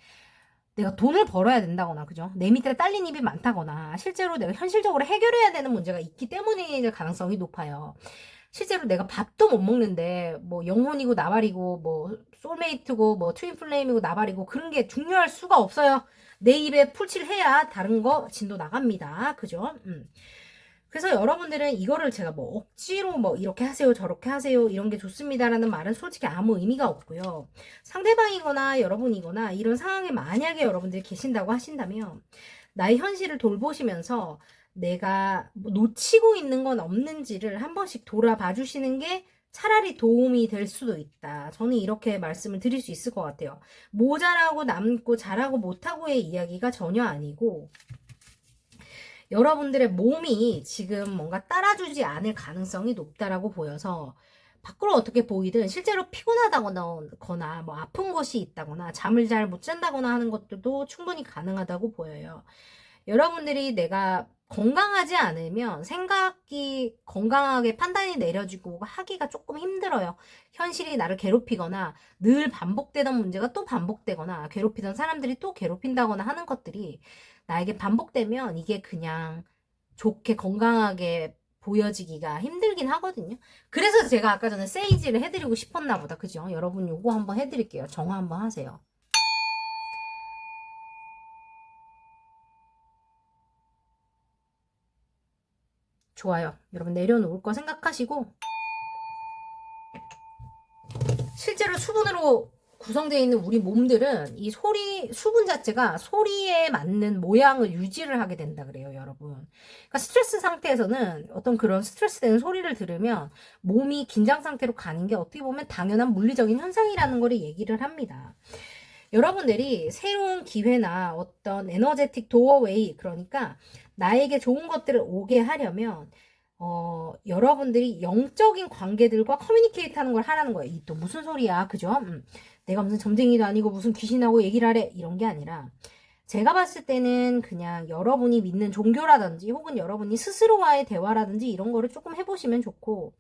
내가 돈을 벌어야 된다거나, 그죠? 내 밑에 딸린 입이 많다거나, 실제로 내가 현실적으로 해결해야 되는 문제가 있기 때문일 가능성이 높아요. 실제로 내가 밥도 못 먹는데 뭐 영혼이고 나발이고 뭐 소울메이트고 뭐 트윈 플레임이고 나발이고 그런 게 중요할 수가 없어요. 내 입에 풀칠해야 다른 거 진도 나갑니다. 그죠? 그래서 여러분들은 이거를 제가 뭐 억지로 뭐 이렇게 하세요 저렇게 하세요 이런 게 좋습니다라는 말은 솔직히 아무 의미가 없고요. 상대방이거나 여러분이거나 이런 상황에 만약에 여러분들이 계신다고 하신다면 나의 현실을 돌보시면서 내가 뭐 놓치고 있는 건 없는지를 한 번씩 돌아봐 주시는 게 차라리 도움이 될 수도 있다. 저는 이렇게 말씀을 드릴 수 있을 것 같아요. 모자라고 남고 잘하고 못하고의 이야기가 전혀 아니고, 여러분들의 몸이 지금 뭔가 따라주지 않을 가능성이 높다라고 보여서, 밖으로 어떻게 보이든 실제로 피곤하다거나 뭐 아픈 것이 있다거나 잠을 잘 못 잔다거나 하는 것들도 충분히 가능하다고 보여요. 여러분들이 내가 건강하지 않으면 생각이 건강하게 판단이 내려지고 하기가 조금 힘들어요. 현실이 나를 괴롭히거나 늘 반복되던 문제가 또 반복되거나 괴롭히던 사람들이 또 괴롭힌다거나 하는 것들이 나에게 반복되면 이게 그냥 좋게 건강하게 보여지기가 힘들긴 하거든요. 그래서 제가 아까 전에 세이지를 해드리고 싶었나 보다. 그죠? 여러분 요거 한번 해드릴게요. 정화 한번 하세요. 좋아요. 여러분 내려놓을 거 생각하시고, 실제로 수분으로 구성되어 있는 우리 몸들은 이 수분 자체가 소리에 맞는 모양을 유지를 하게 된다 그래요, 여러분. 그러니까 스트레스 상태에서는 어떤 그런 스트레스 되는 소리를 들으면 몸이 긴장 상태로 가는 게 어떻게 보면 당연한 물리적인 현상이라는 걸 얘기를 합니다. 여러분들이 새로운 기회나 어떤 에너제틱 도어웨이, 그러니까 나에게 좋은 것들을 오게 하려면 여러분들이 영적인 관계들과 커뮤니케이트 하는 걸 하라는 거예요. 이 또 무슨 소리야, 그죠? 내가 무슨 점쟁이도 아니고 무슨 귀신하고 얘기를 하래, 이런 게 아니라, 제가 봤을 때는 그냥 여러분이 믿는 종교라든지 혹은 여러분이 스스로와의 대화라든지 이런 거를 조금 해보시면 좋고,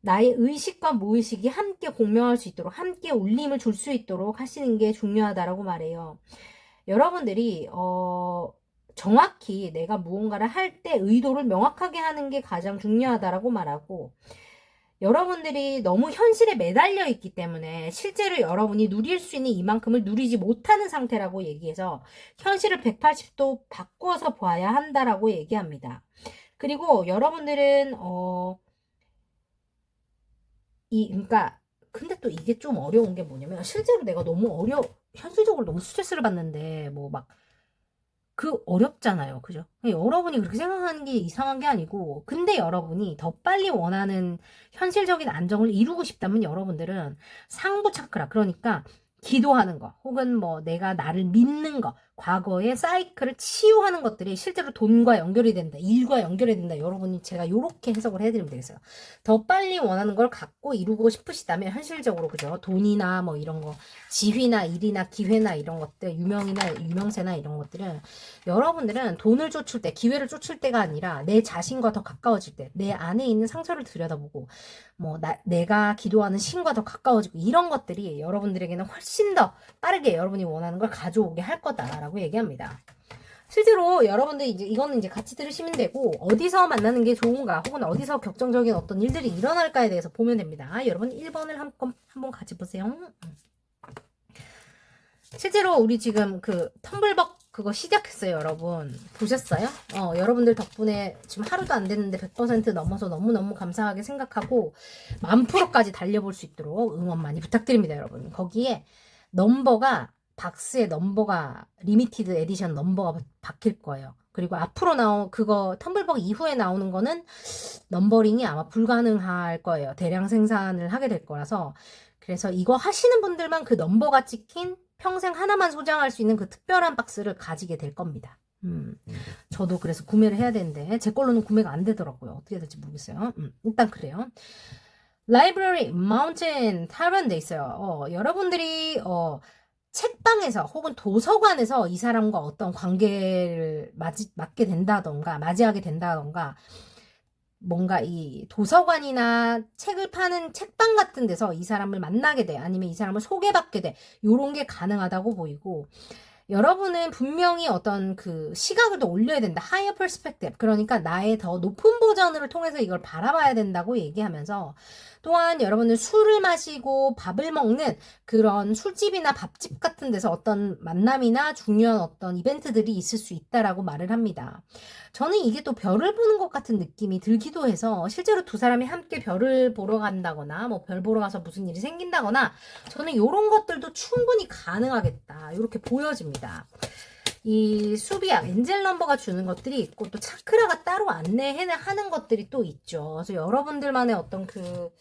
나의 의식과 무의식이 함께 공명할 수 있도록, 함께 울림을 줄 수 있도록 하시는 게 중요하다라고 말해요. 여러분들이 정확히 내가 무언가를 할 때 의도를 명확하게 하는 게 가장 중요하다라고 말하고, 여러분들이 너무 현실에 매달려 있기 때문에 실제로 여러분이 누릴 수 있는 이만큼을 누리지 못하는 상태라고 얘기해서 현실을 180도 바꿔서 봐야 한다라고 얘기합니다. 그리고 여러분들은 그러니까 근데 또 이게 좀 어려운 게 뭐냐면 실제로 내가 너무 현실적으로 너무 스트레스를 받는데 뭐 막 어렵잖아요. 그죠? 여러분이 그렇게 생각하는 게 이상한 게 아니고 근데 여러분이 더 빨리 원하는 현실적인 안정을 이루고 싶다면 여러분들은 상부 차크라 그러니까 기도하는 거 혹은 뭐 내가 나를 믿는 거 과거의 사이클을 치유하는 것들이 실제로 돈과 연결이 된다. 일과 연결이 된다. 여러분이 제가 이렇게 해석을 해드리면 되겠어요. 더 빨리 원하는 걸 갖고 이루고 싶으시다면 현실적으로 그죠? 돈이나 뭐 이런 거 지위나 일이나 기회나 이런 것들 유명세나 이런 것들은 여러분들은 돈을 쫓을 때 기회를 쫓을 때가 아니라 내 자신과 더 가까워질 때 내 안에 있는 상처를 들여다보고 뭐 내가 기도하는 신과 더 가까워지고 이런 것들이 여러분들에게는 훨씬 더 빠르게 여러분이 원하는 걸 가져오게 할 거다라고 얘기합니다. 실제로 여러분들 이거는 이제 같이 들으시면 되고 어디서 만나는 게 좋은가 혹은 어디서 격정적인 어떤 일들이 일어날까에 대해서 보면 됩니다. 여러분 1번을 한번 같이 보세요. 실제로 우리 지금 그 텀블벅 그거 시작했어요, 여러분. 보셨어요? 여러분들 덕분에 지금 하루도 안 됐는데 100% 넘어서 너무너무 감사하게 생각하고 10,000%까지 달려볼 수 있도록 응원 많이 부탁드립니다, 여러분. 거기에 박스에 넘버가 리미티드 에디션 넘버가 바뀔 거예요. 그리고 앞으로 그거 텀블벅 이후에 나오는 거는 넘버링이 아마 불가능할 거예요. 대량 생산을 하게 될 거라서. 그래서 이거 하시는 분들만 그 넘버가 찍힌 평생 하나만 소장할 수 있는 그 특별한 박스를 가지게 될 겁니다. 저도 그래서 구매를 해야 되는데 제 걸로는 구매가 안 되더라고요. 어떻게 될지 모르겠어요. 일단 그래요. 라이브러리 마운틴 탈변돼 있어요. 여러분들이 책방에서 혹은 도서관에서 이 사람과 어떤 관계를 맞게 된다던가 맞이하게 된다던가 뭔가 이 도서관이나 책을 파는 책방 같은 데서 이 사람을 만나게 돼 아니면 이 사람을 소개받게 돼 요런 게 가능하다고 보이고 여러분은 분명히 어떤 그 시각을 더 올려야 된다. 하이어 퍼스펙티브. 그러니까 나의 더 높은 버전을 통해서 이걸 바라봐야 된다고 얘기하면서 또한 여러분은 술을 마시고 밥을 먹는 그런 술집이나 밥집 같은 데서 어떤 만남이나 중요한 어떤 이벤트들이 있을 수 있다라고 말을 합니다. 저는 이게 또 별을 보는 것 같은 느낌이 들기도 해서 실제로 두 사람이 함께 별을 보러 간다거나 뭐 별 보러 가서 무슨 일이 생긴다거나 저는 이런 것들도 충분히 가능하겠다. 이렇게 보여집니다. 이 수비약, 엔젤 넘버가 주는 것들이 있고 또 차크라가 따로 안내하는 것들이 또 있죠. 그래서 여러분들만의 어떤 그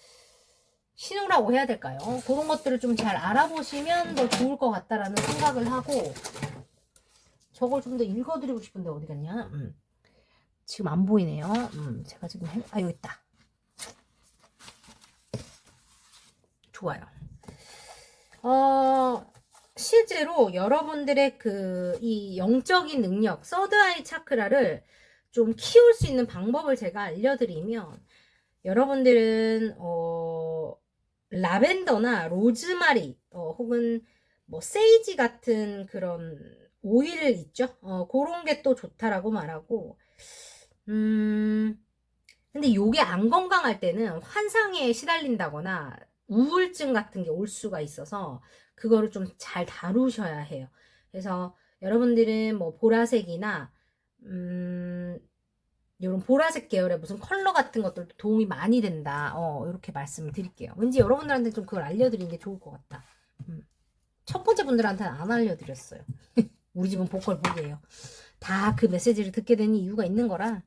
신호라고 해야 될까요? 그런 것들을 좀 잘 알아보시면 더 좋을 것 같다라는 생각을 하고 저걸 좀 더 읽어드리고 싶은데 어디 갔냐? 지금 안 보이네요. 제가 지금 여기 있다. 좋아요. 실제로 여러분들의 이 영적인 능력, 서드아이 차크라를 좀 키울 수 있는 방법을 제가 알려드리면 여러분들은 라벤더나 로즈마리 혹은 뭐 세이지 같은 그런 오일 있죠. 그런 게 또 좋다라고 말하고 근데 요게 안 건강할 때는 환상에 시달린다거나 우울증 같은 게 올 수가 있어서 그거를 좀 잘 다루셔야 해요. 그래서 여러분들은 뭐 보라색이나 이런 보라색 계열의 무슨 컬러 같은 것들도 도움이 많이 된다. 이렇게 말씀을 드릴게요. 왠지 여러분들한테 좀 그걸 알려드리는 게 좋을 것 같다. 첫 번째 분들한테는 안 알려드렸어요. 우리 집은 보컬 보게요. 다 그 메시지를 듣게 된 이유가 있는 거라.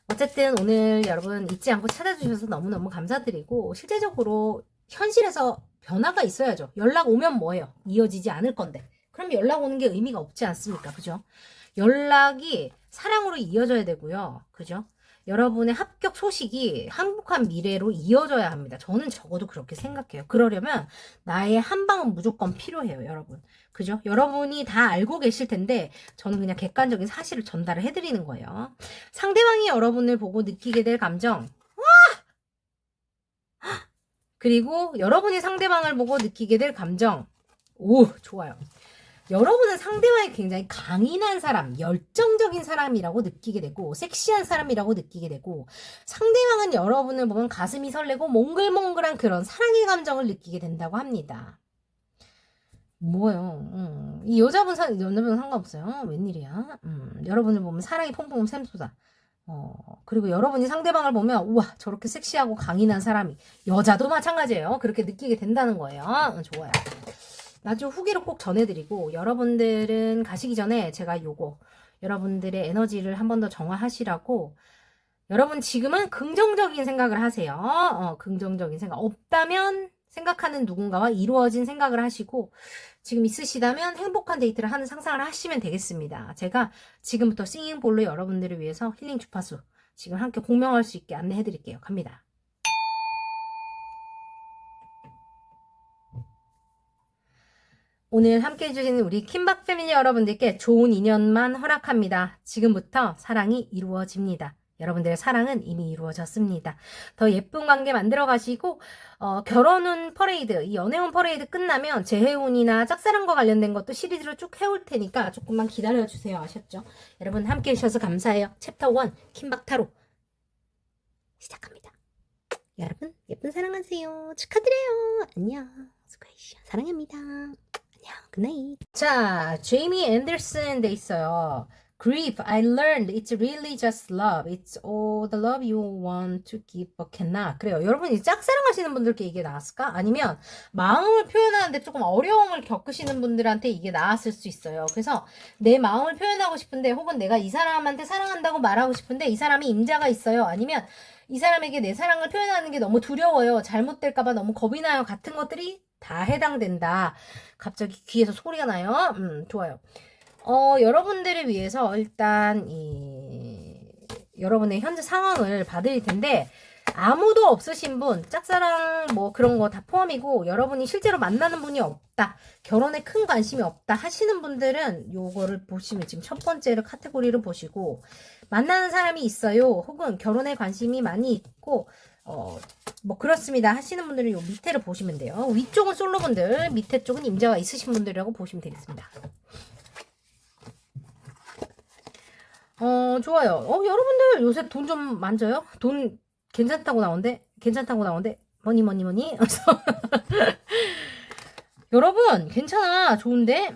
어쨌든 오늘 여러분 잊지 않고 찾아주셔서 너무너무 감사드리고 실제적으로 현실에서 변화가 있어야죠. 연락 오면 뭐예요? 이어지지 않을 건데. 그럼 연락 오는 게 의미가 없지 않습니까? 그죠? 연락이 사랑으로 이어져야 되고요. 그죠? 여러분의 합격 소식이 행복한 미래로 이어져야 합니다. 저는 적어도 그렇게 생각해요. 그러려면 나의 한 방은 무조건 필요해요, 여러분. 그죠? 여러분이 다 알고 계실 텐데 저는 그냥 객관적인 사실을 전달을 해드리는 거예요. 상대방이 여러분을 보고 느끼게 될 감정 그리고 여러분이 상대방을 보고 느끼게 될 감정 오, 좋아요. 여러분은 상대방이 굉장히 강인한 사람, 열정적인 사람이라고 느끼게 되고, 섹시한 사람이라고 느끼게 되고, 상대방은 여러분을 보면 가슴이 설레고, 몽글몽글한 그런 사랑의 감정을 느끼게 된다고 합니다. 뭐예요? 이 여자분 상관없어요. 웬일이야? 여러분을 보면 사랑이 퐁퐁 샘솟아. 그리고 여러분이 상대방을 보면, 우와, 저렇게 섹시하고 강인한 사람이, 여자도 마찬가지예요. 그렇게 느끼게 된다는 거예요. 좋아요. 나중에 후기로 꼭 전해드리고, 여러분들은 가시기 전에 제가 여러분들의 에너지를 한 번 더 정화하시라고, 여러분 지금은 긍정적인 생각을 하세요. 긍정적인 생각. 없다면 생각하는 누군가와 이루어진 생각을 하시고, 지금 있으시다면 행복한 데이트를 하는 상상을 하시면 되겠습니다. 제가 지금부터 싱잉볼로 여러분들을 위해서 힐링 주파수 지금 함께 공명할 수 있게 안내해 드릴게요. 갑니다. 오늘 함께 해주시는 우리 킴박 패밀리 여러분들께 좋은 인연만 허락합니다. 지금부터 사랑이 이루어집니다. 여러분들의 사랑은 이미 이루어졌습니다. 더 예쁜 관계 만들어 가시고, 결혼운 퍼레이드, 이 연애운 퍼레이드 끝나면 재회운이나 짝사랑과 관련된 것도 시리즈로 쭉 해올 테니까 조금만 기다려주세요. 아셨죠? 여러분 함께 해주셔서 감사해요. 챕터 1, 킴박타로 시작합니다. 여러분 예쁜 사랑하세요. 축하드려요. 안녕. 수고하셨어요. 사랑합니다. 안녕. 굿나잇. 자, 제이미 앤더슨 돼 있어요. Grief, I learned it's really just love. It's all the love you want to give but cannot. 그래요. 여러분이 짝사랑하시는 분들께 이게 나왔을까? 아니면 마음을 표현하는데 조금 어려움을 겪으시는 분들한테 이게 나왔을 수 있어요. 그래서 내 마음을 표현하고 싶은데, 혹은 내가 이 사람한테 사랑한다고 말하고 싶은데 이 사람이 임자가 있어요. 아니면 이 사람에게 내 사랑을 표현하는 게 너무 두려워요. 잘못될까봐 너무 겁이 나요. 같은 것들이 다 해당된다. 갑자기 귀에서 소리가 나요. 좋아요. 여러분들을 위해서 일단 여러분의 현재 상황을 봐드릴 텐데, 아무도 없으신 분, 짝사랑 뭐 그런 거 다 포함이고, 여러분이 실제로 만나는 분이 없다, 결혼에 큰 관심이 없다 하시는 분들은 요거를 보시면, 지금 첫 번째를 카테고리를 보시고, 만나는 사람이 있어요, 혹은 결혼에 관심이 많이 있고 뭐 그렇습니다 하시는 분들은 요 밑에를 보시면 돼요. 위쪽은 솔로분들, 밑에 쪽은 임자가 있으신 분들이라고 보시면 되겠습니다. 좋아요. 여러분들 요새 돈 좀 만져요? 돈 괜찮다고 나오는데? 뭐니. 여러분, 괜찮아. 좋은데?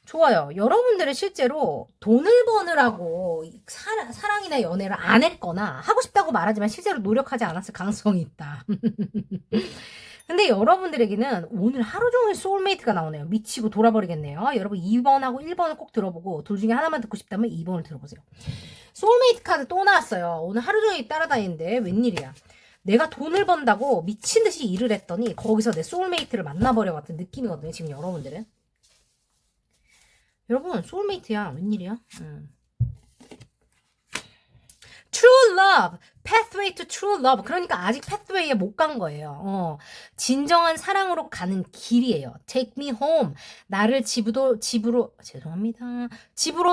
좋아요. 여러분들은 실제로 돈을 버느라고 사랑이나 연애를 안 했거나, 하고 싶다고 말하지만 실제로 노력하지 않았을 가능성이 있다. 근데 여러분들에게는 오늘 하루 종일 소울메이트가 나오네요. 미치고 돌아버리겠네요. 여러분 2번하고 1번을 꼭 들어보고, 둘 중에 하나만 듣고 싶다면 2번을 들어보세요. 소울메이트 카드 또 나왔어요. 오늘 하루 종일 따라다니는데 웬일이야. 내가 돈을 번다고 미친 듯이 일을 했더니 거기서 내 소울메이트를 만나버려 같은 느낌이거든요. 지금 여러분들은. 여러분 소울메이트야. 웬일이야. True love, pathway to true love. 그러니까 아직 pathway에 못 간 거예요. 진정한 사랑으로 가는 길이에요. Take me home. 나를 집으로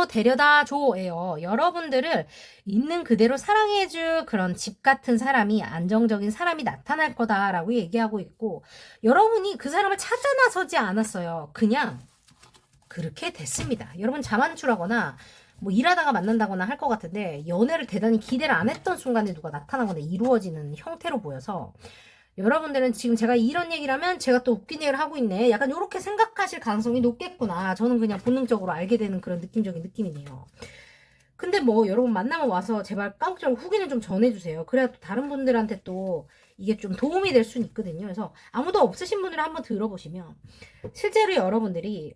데려다 줘예요. 여러분들을 있는 그대로 사랑해줄 그런 집 같은 사람이, 안정적인 사람이 나타날 거다라고 얘기하고 있고, 여러분이 그 사람을 찾아 나서지 않았어요. 그냥 그렇게 됐습니다. 여러분 자만추라거나 뭐 일하다가 만난다거나 할 것 같은데, 연애를 대단히 기대를 안 했던 순간에 누가 나타나거나 이루어지는 형태로 보여서, 여러분들은 지금 제가 이런 얘기를 하면 제가 또 웃긴 얘기를 하고 있네, 약간 이렇게 생각하실 가능성이 높겠구나. 저는 그냥 본능적으로 알게 되는 그런 느낌적인 느낌이네요. 근데 뭐 여러분 만나면 와서 제발 깜짝으로 후기는 좀 전해주세요. 그래야 또 다른 분들한테 또 이게 좀 도움이 될 수는 있거든요. 그래서 아무도 없으신 분들은 한번 들어보시면, 실제로 여러분들이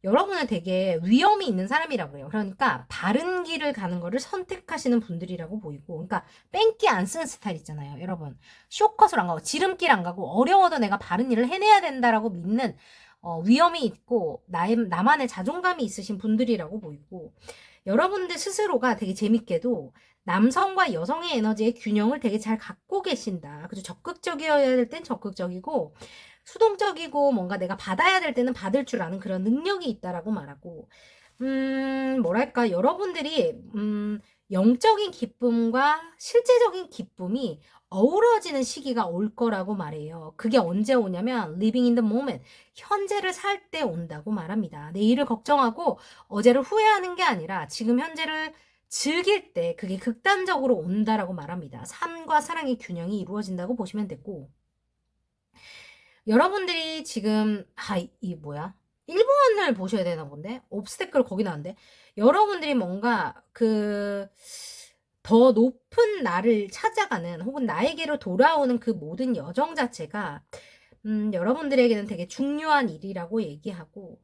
여러분은 되게 위험이 있는 사람이라고 해요. 그러니까 바른 길을 가는 거를 선택하시는 분들이라고 보이고, 그러니까 뺑기 안 쓰는 스타일 있잖아요. 여러분 쇼컷을 안 가고 지름길 안 가고, 어려워도 내가 바른 일을 해내야 된다라고 믿는 위험이 있고 나만의 자존감이 있으신 분들이라고 보이고, 여러분들 스스로가 되게 재밌게도 남성과 여성의 에너지의 균형을 되게 잘 갖고 계신다. 그죠? 적극적이어야 될 땐 적극적이고, 수동적이고 뭔가 내가 받아야 될 때는 받을 줄 아는 그런 능력이 있다라고 말하고, 뭐랄까, 여러분들이 영적인 기쁨과 실제적인 기쁨이 어우러지는 시기가 올 거라고 말해요. 그게 언제 오냐면 living in the moment, 현재를 살 때 온다고 말합니다. 내일을 걱정하고 어제를 후회하는 게 아니라 지금 현재를 즐길 때 그게 극단적으로 온다라고 말합니다. 삶과 사랑의 균형이 이루어진다고 보시면 되고, 여러분들이 지금 이 뭐야? 일본을 보셔야 되나 본데? 옵스테클 거기 나왔는데, 여러분들이 뭔가 더 높은 나를 찾아가는 혹은 나에게로 돌아오는 그 모든 여정 자체가 여러분들에게는 되게 중요한 일이라고 얘기하고,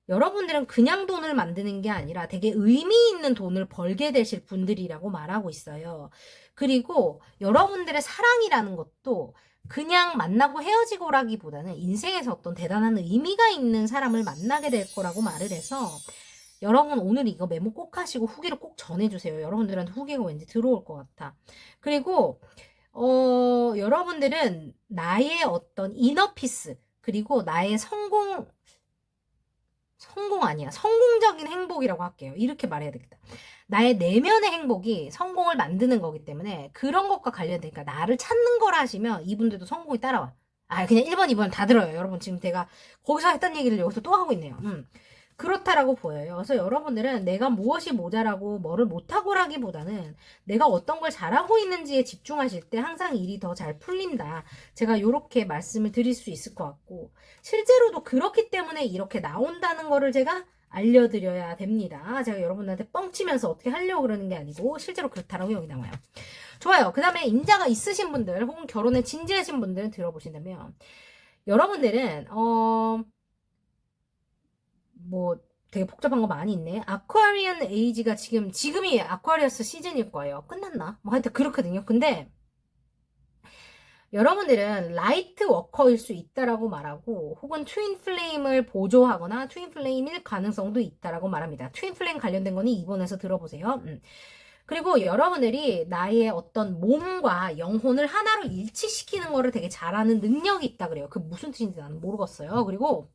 여러분들은 그냥 돈을 만드는 게 아니라 되게 의미 있는 돈을 벌게 되실 분들이라고 말하고 있어요. 그리고 여러분들의 사랑이라는 것도 그냥 만나고 헤어지고라기보다는 인생에서 어떤 대단한 의미가 있는 사람을 만나게 될 거라고 말을 해서, 여러분 오늘 이거 메모 꼭 하시고 후기를 꼭 전해주세요. 여러분들한테 후기가 왠지 들어올 것 같아. 그리고 여러분들은 나의 어떤 이너피스, 그리고 나의 성공 아니야. 성공적인 행복이라고 할게요. 이렇게 말해야 되겠다. 나의 내면의 행복이 성공을 만드는 거기 때문에 그런 것과 관련되니까 나를 찾는 거라 하시면 이분들도 성공이 따라와. 그냥 1번, 2번 다 들어요. 여러분 지금 제가 거기서 했던 얘기를 여기서 또 하고 있네요. 그렇다라고 보여요. 그래서 여러분들은 내가 무엇이 모자라고 뭐를 못하고라기보다는 내가 어떤 걸 잘하고 있는지에 집중하실 때 항상 일이 더 잘 풀린다. 제가 이렇게 말씀을 드릴 수 있을 것 같고, 실제로도 그렇기 때문에 이렇게 나온다는 거를 제가 알려드려야 됩니다. 제가 여러분한테 뻥치면서 어떻게 하려고 그러는 게 아니고 실제로 그렇다라고 여기 나와요. 좋아요. 그 다음에 임자가 있으신 분들 혹은 결혼에 진지하신 분들은 들어보신다면, 여러분들은 뭐 되게 복잡한 거 많이 있네. 아쿠아리안 에이지가 지금이 아쿠아리어스 시즌일 거예요. 끝났나? 뭐 하여튼 그렇거든요. 근데 여러분들은 라이트 워커일 수 있다라고 말하고, 혹은 트윈 플레임을 보조하거나 트윈 플레임일 가능성도 있다라고 말합니다. 트윈 플레임 관련된 거는 2번에서 들어보세요. 그리고 여러분들이 나의 어떤 몸과 영혼을 하나로 일치시키는 거를 되게 잘하는 능력이 있다 그래요. 그 무슨 뜻인지 나는 모르겠어요. 그리고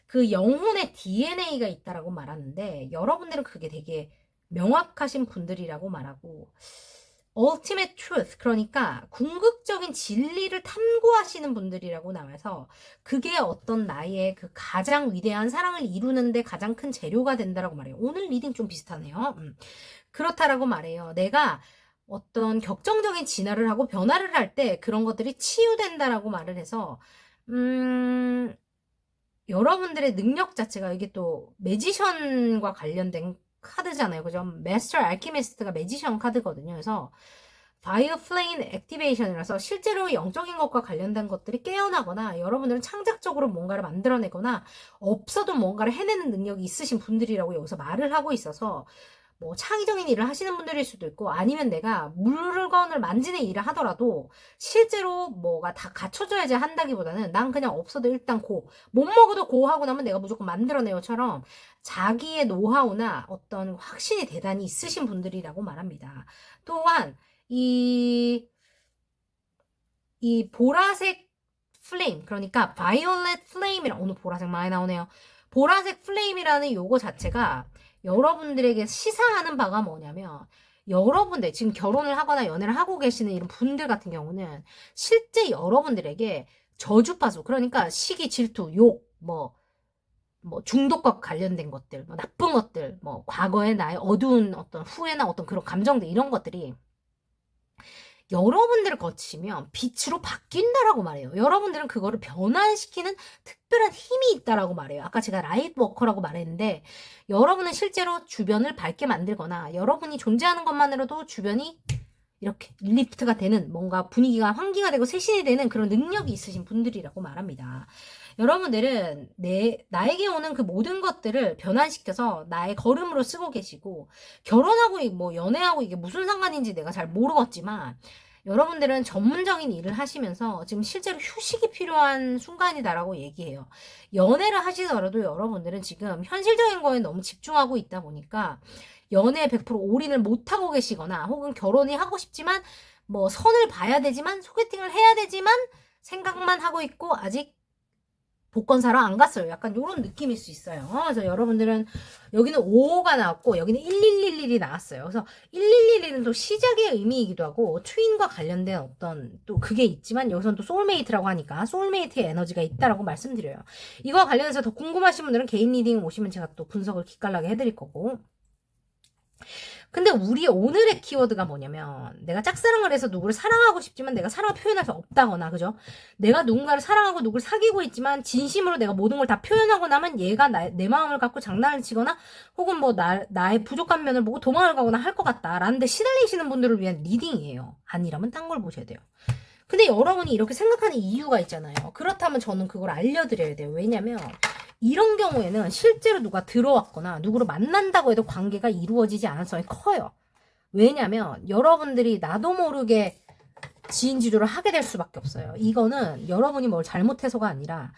그 영혼의 DNA가 있다라고 말하는데, 여러분들은 그게 되게 명확하신 분들이라고 말하고, ultimate truth, 그러니까 궁극적인 진리를 탐구하시는 분들이라고 나와서 그게 어떤 나의 그 가장 위대한 사랑을 이루는데 가장 큰 재료가 된다라고 말해요. 오늘 리딩 좀 비슷하네요. 그렇다라고 말해요. 내가 어떤 격정적인 진화를 하고 변화를 할 때 그런 것들이 치유된다라고 말을 해서, 여러분들의 능력 자체가, 이게 또 매지션과 관련된 카드잖아요. 그죠? 마스터 알키미스트가 매지션 카드거든요. 그래서 바이오 플레인 액티베이션이라서 실제로 영적인 것과 관련된 것들이 깨어나거나, 여러분들은 창작적으로 뭔가를 만들어내거나 없어도 뭔가를 해내는 능력이 있으신 분들이라고 여기서 말을 하고 있어서, 뭐 창의적인 일을 하시는 분들일 수도 있고, 아니면 내가 물건을 만지는 일을 하더라도 실제로 뭐가 다 갖춰져야지 한다기보다는 난 그냥 없어도 일단 못 먹어도 하고 나면 내가 무조건 만들어내요처럼 자기의 노하우나 어떤 확신이 대단히 있으신 분들이라고 말합니다. 또한 이 보라색 플레임, 그러니까 바이올렛 플레임이랑, 오늘 보라색 많이 나오네요. 보라색 플레임이라는 요거 자체가 여러분들에게 시사하는 바가 뭐냐면, 여러분들 지금 결혼을 하거나 연애를 하고 계시는 이런 분들 같은 경우는 실제 여러분들에게 저주파수, 그러니까 시기, 질투, 욕, 뭐 중독과 관련된 것들, 뭐 나쁜 것들, 뭐 과거의 나의 어두운 어떤 후회나 어떤 그런 감정들, 이런 것들이 여러분들을 거치면 빛으로 바뀐다라고 말해요. 여러분들은 그거를 변환시키는 특별한 힘이 있다라고 말해요. 아까 제가 라이트 워커라고 말했는데, 여러분은 실제로 주변을 밝게 만들거나 여러분이 존재하는 것만으로도 주변이 이렇게 리프트가 되는, 뭔가 분위기가 환기가 되고 세신이 되는 그런 능력이 있으신 분들이라고 말합니다. 여러분들은 나에게 오는 그 모든 것들을 변환시켜서 나의 걸음으로 쓰고 계시고, 결혼하고 뭐 연애하고 이게 무슨 상관인지 내가 잘 모르겠지만, 여러분들은 전문적인 일을 하시면서 지금 실제로 휴식이 필요한 순간이다라고 얘기해요. 연애를 하시더라도 여러분들은 지금 현실적인 거에 너무 집중하고 있다 보니까 연애에 100% 올인을 못하고 계시거나, 혹은 결혼이 하고 싶지만 뭐 선을 봐야 되지만 소개팅을 해야 되지만 생각만 하고 있고 아직 복권 사러 안 갔어요. 약간 이런 느낌일 수 있어요. 그래서 여러분들은 여기는 5가 나왔고 여기는 1111이 나왔어요. 그래서 1111은 또 시작의 의미이기도 하고 트윈과 관련된 어떤 또 그게 있지만 여기서는 또 소울메이트라고 하니까 소울메이트의 에너지가 있다라고 말씀드려요. 이거와 관련해서 더 궁금하신 분들은 개인 리딩 오시면 제가 또 분석을 기깔나게 해드릴 거고. 근데 우리 오늘의 키워드가 뭐냐면 내가 짝사랑을 해서 누구를 사랑하고 싶지만 내가 사랑을 표현할 수 없다거나 그죠? 내가 누군가를 사랑하고 누구를 사귀고 있지만 진심으로 내가 모든 걸 다 표현하고 나면 얘가 내 마음을 갖고 장난을 치거나 혹은 뭐 나의 부족한 면을 보고 도망을 가거나 할 것 같다라는 데 시달리시는 분들을 위한 리딩이에요. 아니라면 딴 걸 보셔야 돼요. 근데 여러분이 이렇게 생각하는 이유가 있잖아요. 그렇다면 저는 그걸 알려드려야 돼요. 왜냐면 이런 경우에는 실제로 누가 들어왔거나 누구를 만난다고 해도 관계가 이루어지지 않을 가능성이 커요. 왜냐면 여러분들이 나도 모르게 지인지조를 하게 될 수밖에 없어요. 이거는 여러분이 뭘 잘못해서가 아니라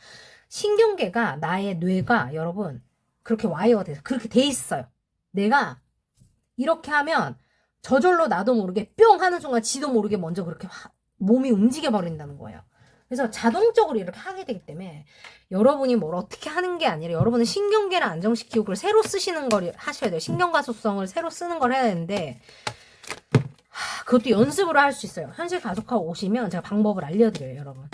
신경계가 나의 뇌가 여러분 그렇게 와이어가 돼서 그렇게 돼 있어요. 내가 이렇게 하면 저절로 나도 모르게 뿅 하는 순간 지도 모르게 먼저 그렇게 몸이 움직여 버린다는 거예요. 그래서 자동적으로 이렇게 하게 되기 때문에 여러분이 뭘 어떻게 하는 게 아니라 여러분은 신경계를 안정시키고 그걸 새로 쓰시는 걸 하셔야 돼요. 신경가소성을 새로 쓰는 걸 해야 되는데 그것도 연습으로 할 수 있어요. 현실 가속하고 오시면 제가 방법을 알려드려요, 여러분.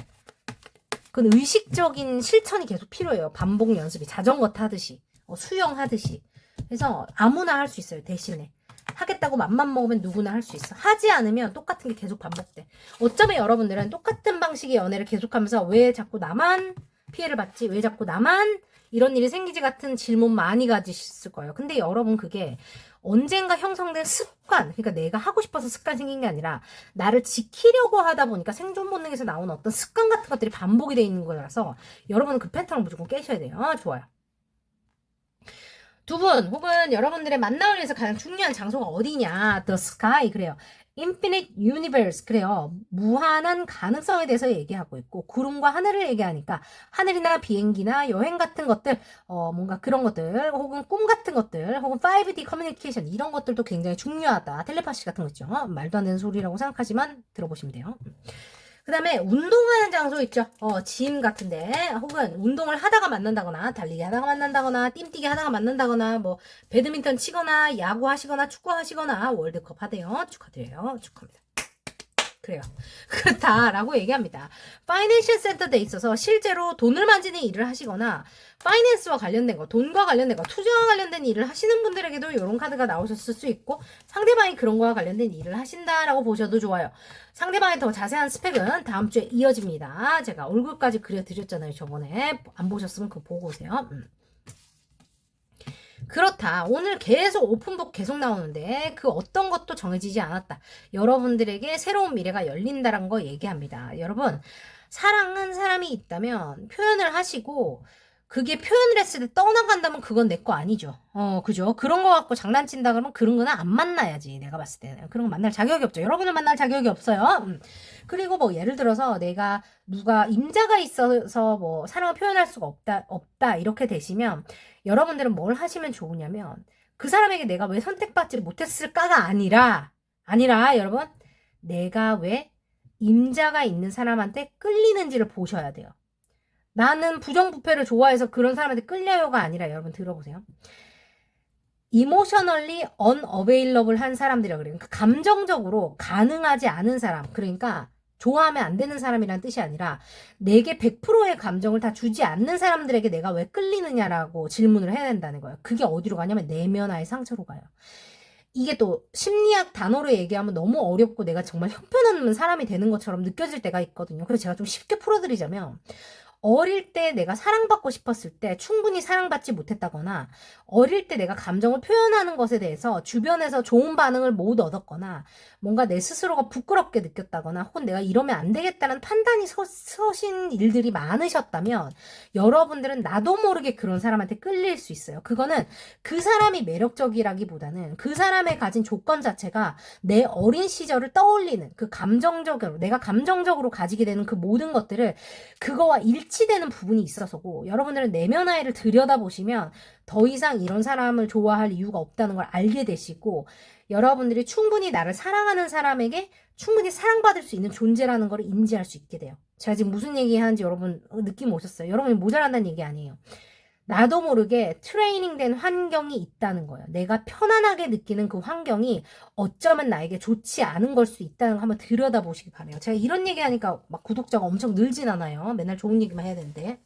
그건 의식적인 실천이 계속 필요해요. 반복 연습이 자전거 타듯이 수영하듯이. 그래서 아무나 할 수 있어요. 대신에. 하겠다고 맘만 먹으면 누구나 할 수 있어. 하지 않으면 똑같은 게 계속 반복돼. 어쩌면 여러분들은 똑같은 방식의 연애를 계속하면서 왜 자꾸 나만 피해를 받지? 왜 자꾸 나만 이런 일이 생기지? 같은 질문 많이 가지셨을 거예요. 근데 여러분 그게 언젠가 형성된 습관, 그러니까 내가 하고 싶어서 습관 생긴 게 아니라 나를 지키려고 하다 보니까 생존 본능에서 나오는 어떤 습관 같은 것들이 반복이 돼 있는 거라서 여러분은 그 패턴을 무조건 깨셔야 돼요. 좋아요. 두 분 혹은 여러분들의 만남을 위해서 가장 중요한 장소가 어디냐? The sky 그래요. Infinite Universe 그래요. 무한한 가능성에 대해서 얘기하고 있고 구름과 하늘을 얘기하니까 하늘이나 비행기나 여행 같은 것들 뭔가 그런 것들 혹은 꿈 같은 것들 혹은 5D 커뮤니케이션 이런 것들도 굉장히 중요하다. 텔레파시 같은 거 있죠. 말도 안 되는 소리라고 생각하지만 들어보시면 돼요. 그 다음에 운동하는 장소 있죠. 짐 같은데 혹은 운동을 하다가 만난다거나 달리기 하다가 만난다거나 띰뛰기 하다가 만난다거나 뭐 배드민턴 치거나 야구 하시거나 축구 하시거나 월드컵 하대요. 축하드려요. 축하합니다. 그래요. 그렇다라고 얘기합니다. 파이낸셜 센터에 있어서 실제로 돈을 만지는 일을 하시거나 파이낸스와 관련된 거, 돈과 관련된 거, 투자와 관련된 일을 하시는 분들에게도 이런 카드가 나오셨을 수 있고 상대방이 그런 거와 관련된 일을 하신다라고 보셔도 좋아요. 상대방의 더 자세한 스펙은 다음 주에 이어집니다. 제가 얼굴까지 그려드렸잖아요. 저번에 안 보셨으면 그거 보고 오세요. 그렇다. 오늘 계속 오픈북 계속 나오는데 그 어떤 것도 정해지지 않았다. 여러분들에게 새로운 미래가 열린다는 거 얘기합니다. 여러분 사랑한 사람이 있다면 표현을 하시고 그게 표현을 했을 때 떠나간다면 그건 내 거 아니죠. 그죠? 그런 거 갖고 장난친다 그러면 그런 거는 안 만나야지. 내가 봤을 때는. 그런 거 만날 자격이 없죠. 여러분을 만날 자격이 없어요. 그리고 뭐 예를 들어서 내가 누가 임자가 있어서 뭐 사랑을 표현할 수가 없다 이렇게 되시면 여러분들은 뭘 하시면 좋으냐면 그 사람에게 내가 왜 선택받지를 못했을까가 아니라 여러분 내가 왜 임자가 있는 사람한테 끌리는지를 보셔야 돼요. 나는 부정부패를 좋아해서 그런 사람한테 끌려요가 아니라 여러분 들어보세요. 이모셔널리 unavailable 한 사람들이라고 그래요. 그러니까 감정적으로 가능하지 않은 사람. 그러니까 좋아하면 안 되는 사람이란 뜻이 아니라 내게 100%의 감정을 다 주지 않는 사람들에게 내가 왜 끌리느냐라고 질문을 해야 된다는 거예요. 그게 어디로 가냐면 내면화의 상처로 가요. 이게 또 심리학 단어로 얘기하면 너무 어렵고 내가 정말 형편없는 사람이 되는 것처럼 느껴질 때가 있거든요. 그래서 제가 좀 쉽게 풀어드리자면 어릴 때 내가 사랑받고 싶었을 때 충분히 사랑받지 못했다거나 어릴 때 내가 감정을 표현하는 것에 대해서 주변에서 좋은 반응을 못 얻었거나 뭔가 내 스스로가 부끄럽게 느꼈다거나 혹은 내가 이러면 안 되겠다는 판단이 서신 일들이 많으셨다면 여러분들은 나도 모르게 그런 사람한테 끌릴 수 있어요. 그거는 그 사람이 매력적이라기보다는 그 사람의 가진 조건 자체가 내 어린 시절을 떠올리는 그 감정적으로 내가 감정적으로 가지게 되는 그 모든 것들을 그거와 일치되는 부분이 있어서고 여러분들은 내면화를 들여다보시면 더 이상 이런 사람을 좋아할 이유가 없다는 걸 알게 되시고 여러분들이 충분히 나를 사랑하는 사람에게 충분히 사랑받을 수 있는 존재라는 걸 인지할 수 있게 돼요. 제가 지금 무슨 얘기 하는지 여러분 느낌 오셨어요? 여러분이 모자란다는 얘기 아니에요. 나도 모르게 트레이닝된 환경이 있다는 거예요. 내가 편안하게 느끼는 그 환경이 어쩌면 나에게 좋지 않은 걸 수 있다는 거 한번 들여다보시기 바래요. 제가 이런 얘기하니까 막 구독자가 엄청 늘진 않아요. 맨날 좋은 얘기만 해야 되는데.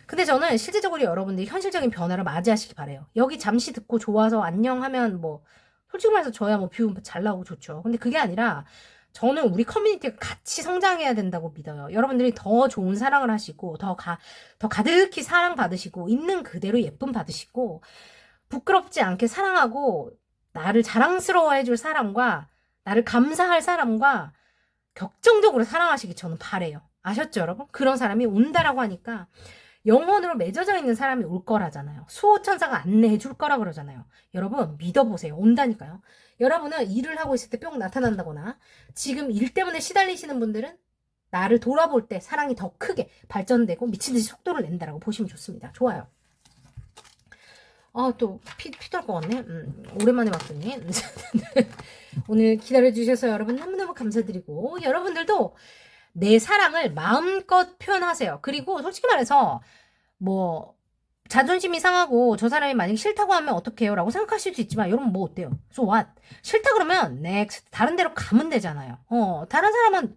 근데 저는 실질적으로 여러분들이 현실적인 변화를 맞이하시기 바래요. 여기 잠시 듣고 좋아서 안녕하면 뭐 솔직히 말해서 저야 뭐 뷰 잘 나오고 좋죠. 근데 그게 아니라 저는 우리 커뮤니티가 같이 성장해야 된다고 믿어요. 여러분들이 더 좋은 사랑을 하시고 더 가득히 사랑받으시고 있는 그대로 예쁨 받으시고 부끄럽지 않게 사랑하고 나를 자랑스러워해 줄 사람과 나를 감사할 사람과 격정적으로 사랑하시기 저는 바래요. 아셨죠, 여러분? 그런 사람이 온다라고 하니까 영혼으로 맺어져 있는 사람이 올 거라잖아요. 수호천사가 안내해 줄 거라 그러잖아요. 여러분 믿어보세요. 온다니까요. 여러분은 일을 하고 있을 때 뿅 나타난다거나 지금 일 때문에 시달리시는 분들은 나를 돌아볼 때 사랑이 더 크게 발전되고 미친듯이 속도를 낸다라고 보시면 좋습니다. 좋아요. 또 피돌 것 같네. 오랜만에 봤더니 오늘 기다려주셔서 여러분 너무너무 감사드리고 여러분들도 내 사랑을 마음껏 표현하세요. 그리고 솔직히 말해서 뭐 자존심이 상하고 저 사람이 만약에 싫다고 하면 어떡해요? 라고 생각하실 수 있지만 여러분 뭐 어때요? So what? 싫다 그러면 next 다른 데로 가면 되잖아요. 다른 사람은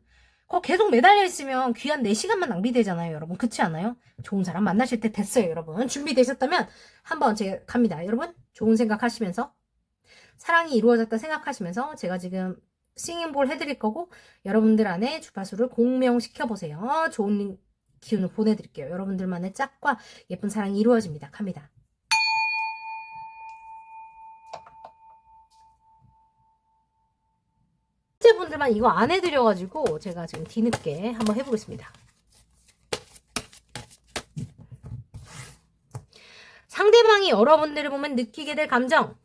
계속 매달려 있으면 귀한 4시간만 낭비되잖아요. 여러분 그렇지 않아요? 좋은 사람 만나실 때 됐어요. 여러분 준비되셨다면 한번 제가 갑니다. 여러분 좋은 생각하시면서 사랑이 이루어졌다 생각하시면서 제가 지금 싱잉볼 해드릴 거고 여러분들 안에 주파수를 공명시켜보세요. 좋은 기운을 보내드릴게요. 여러분들만의 짝과 예쁜 사랑이 이루어집니다. 갑니다. 분들만 이거 안 해드려가지고 제가 지금 뒤늦게 한번 해보겠습니다. 상대방이 여러분들을 보면 느끼게 될 감정.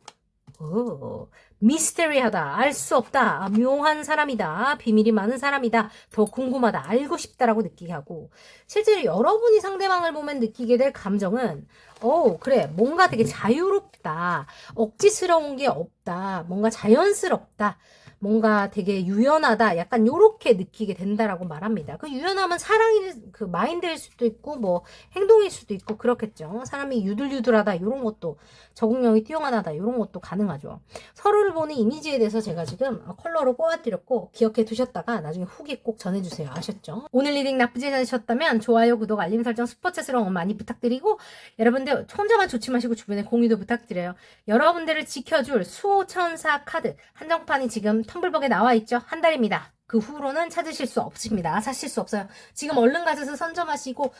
미스테리하다, 알 수 없다, 묘한 사람이다, 비밀이 많은 사람이다, 더 궁금하다, 알고 싶다라고 느끼게 하고 실제로 여러분이 상대방을 보면 느끼게 될 감정은 그래 뭔가 되게 자유롭다, 억지스러운 게 없다, 뭔가 자연스럽다, 뭔가 되게 유연하다, 약간 요렇게 느끼게 된다라고 말합니다. 그 유연함은 사랑이 그 마인드일 수도 있고 뭐 행동일 수도 있고 그렇겠죠. 사람이 유들유들하다 이런 것도 적응력이 뛰어나다 이런 것도 가능하죠. 서로를 보는 이미지에 대해서 제가 지금 컬러로 뽑아드렸고 기억해 두셨다가 나중에 후기 꼭 전해주세요. 아셨죠? 오늘 리딩 나쁘지 않으셨다면 좋아요, 구독, 알림 설정, 스포츠스러운 거 많이 부탁드리고 여러분들 혼자만 좋지 마시고 주변에 공유도 부탁드려요. 여러분들을 지켜줄 수호천사 카드 한정판이 지금 텀블벅에 나와 있죠. 한 달입니다. 그 후로는 찾으실 수 없습니다. 사실 수 없어요. 지금 얼른 가셔서 선점하시고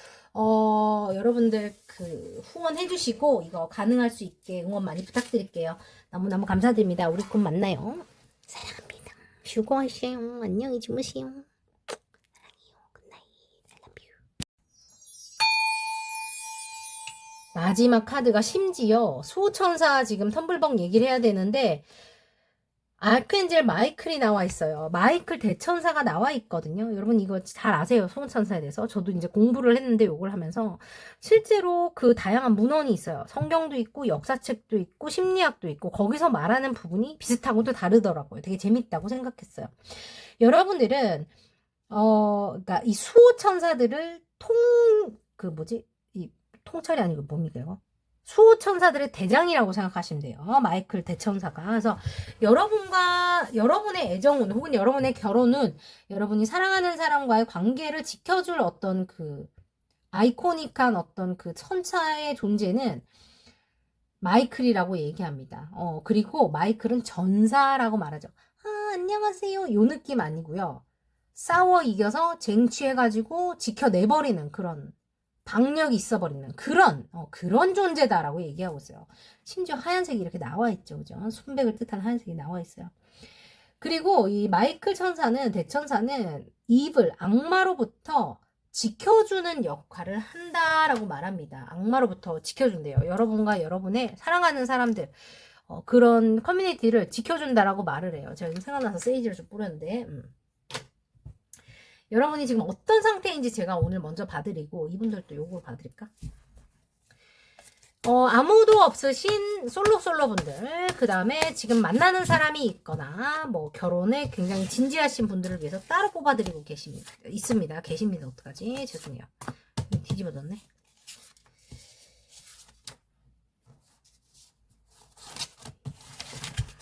여러분들 그 후원해 주시고 이거 가능할 수 있게 응원 많이 부탁드릴게요. 너무너무 감사드립니다. 우리 곧 만나요. 사랑합니다. 수고하세요. 안녕히 주무세요. 사랑해요. 굿나잇. I love you. 마지막 카드가 심지어 수호천사 지금 텀블벅 얘기를 해야 되는데 아크엔젤 마이클이 나와 있어요. 마이클 대천사가 나와 있거든요. 여러분 이거 잘 아세요. 수호천사에 대해서. 저도 이제 공부를 했는데 요걸 하면서 실제로 그 다양한 문헌이 있어요. 성경도 있고 역사책도 있고 심리학도 있고 거기서 말하는 부분이 비슷하고도 다르더라고요. 되게 재밌다고 생각했어요. 여러분들은 그러니까 이 수호천사들을 이 통찰이 아니고 뭡니까 이거? 수호천사들의 대장이라고 생각하시면 돼요. 마이클 대천사가. 그래서 여러분의 애정운 혹은 여러분의 결혼운 여러분이 사랑하는 사람과의 관계를 지켜줄 어떤 그 아이코닉한 어떤 그 천사의 존재는 마이클이라고 얘기합니다. 그리고 마이클은 전사라고 말하죠. 안녕하세요. 요 느낌 아니고요. 싸워 이겨서 쟁취해가지고 지켜내버리는 그런 박력이 있어버리는 그런 존재다라고 얘기하고 있어요. 심지어 하얀색이 이렇게 나와 있죠. 그죠? 순백을 뜻하는 하얀색이 나와 있어요. 그리고 이 마이클 천사는, 대천사는 악마로부터 지켜주는 역할을 한다라고 말합니다. 악마로부터 지켜준대요. 여러분과 여러분의 사랑하는 사람들, 그런 커뮤니티를 지켜준다라고 말을 해요. 제가 지금 생각나서 세이지를 좀 뿌렸는데, 여러분이 지금 어떤 상태인지 제가 오늘 먼저 봐드리고 이분들도 요걸 봐드릴까? 아무도 없으신 솔로 분들, 그 다음에 지금 만나는 사람이 있거나, 뭐, 결혼에 굉장히 진지하신 분들을 위해서 따로 뽑아드리고 계십니다. 어떡하지? 죄송해요. 뒤집어졌네.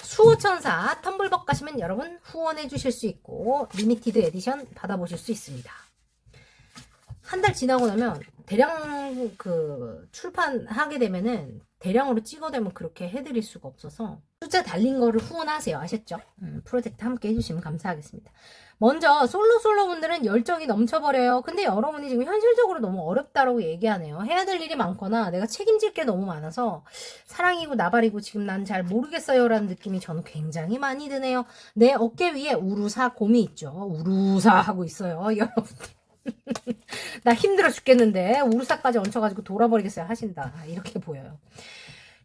수호천사 텀블벅 가시면 여러분 후원해 주실 수 있고, 리미티드 에디션 받아보실 수 있습니다. 한 달 지나고 나면 대량 출판하게 되면은 대량으로 찍어대면 그렇게 해드릴 수가 없어서 숫자 달린 거를 후원하세요. 아셨죠? 프로젝트 함께 해주시면 감사하겠습니다. 먼저 솔로 분들은 열정이 넘쳐버려요. 근데 여러분이 지금 현실적으로 너무 어렵다라고 얘기하네요. 해야 될 일이 많거나 내가 책임질 게 너무 많아서 사랑이고 나발이고 지금 난 잘 모르겠어요 라는 느낌이 저는 굉장히 많이 드네요. 내 어깨 위에 우루사 곰이 있죠. 우루사 하고 있어요. 여러분들. 나 힘들어 죽겠는데 우르사까지 얹혀가지고 돌아버리겠어요 하신다. 이렇게 보여요.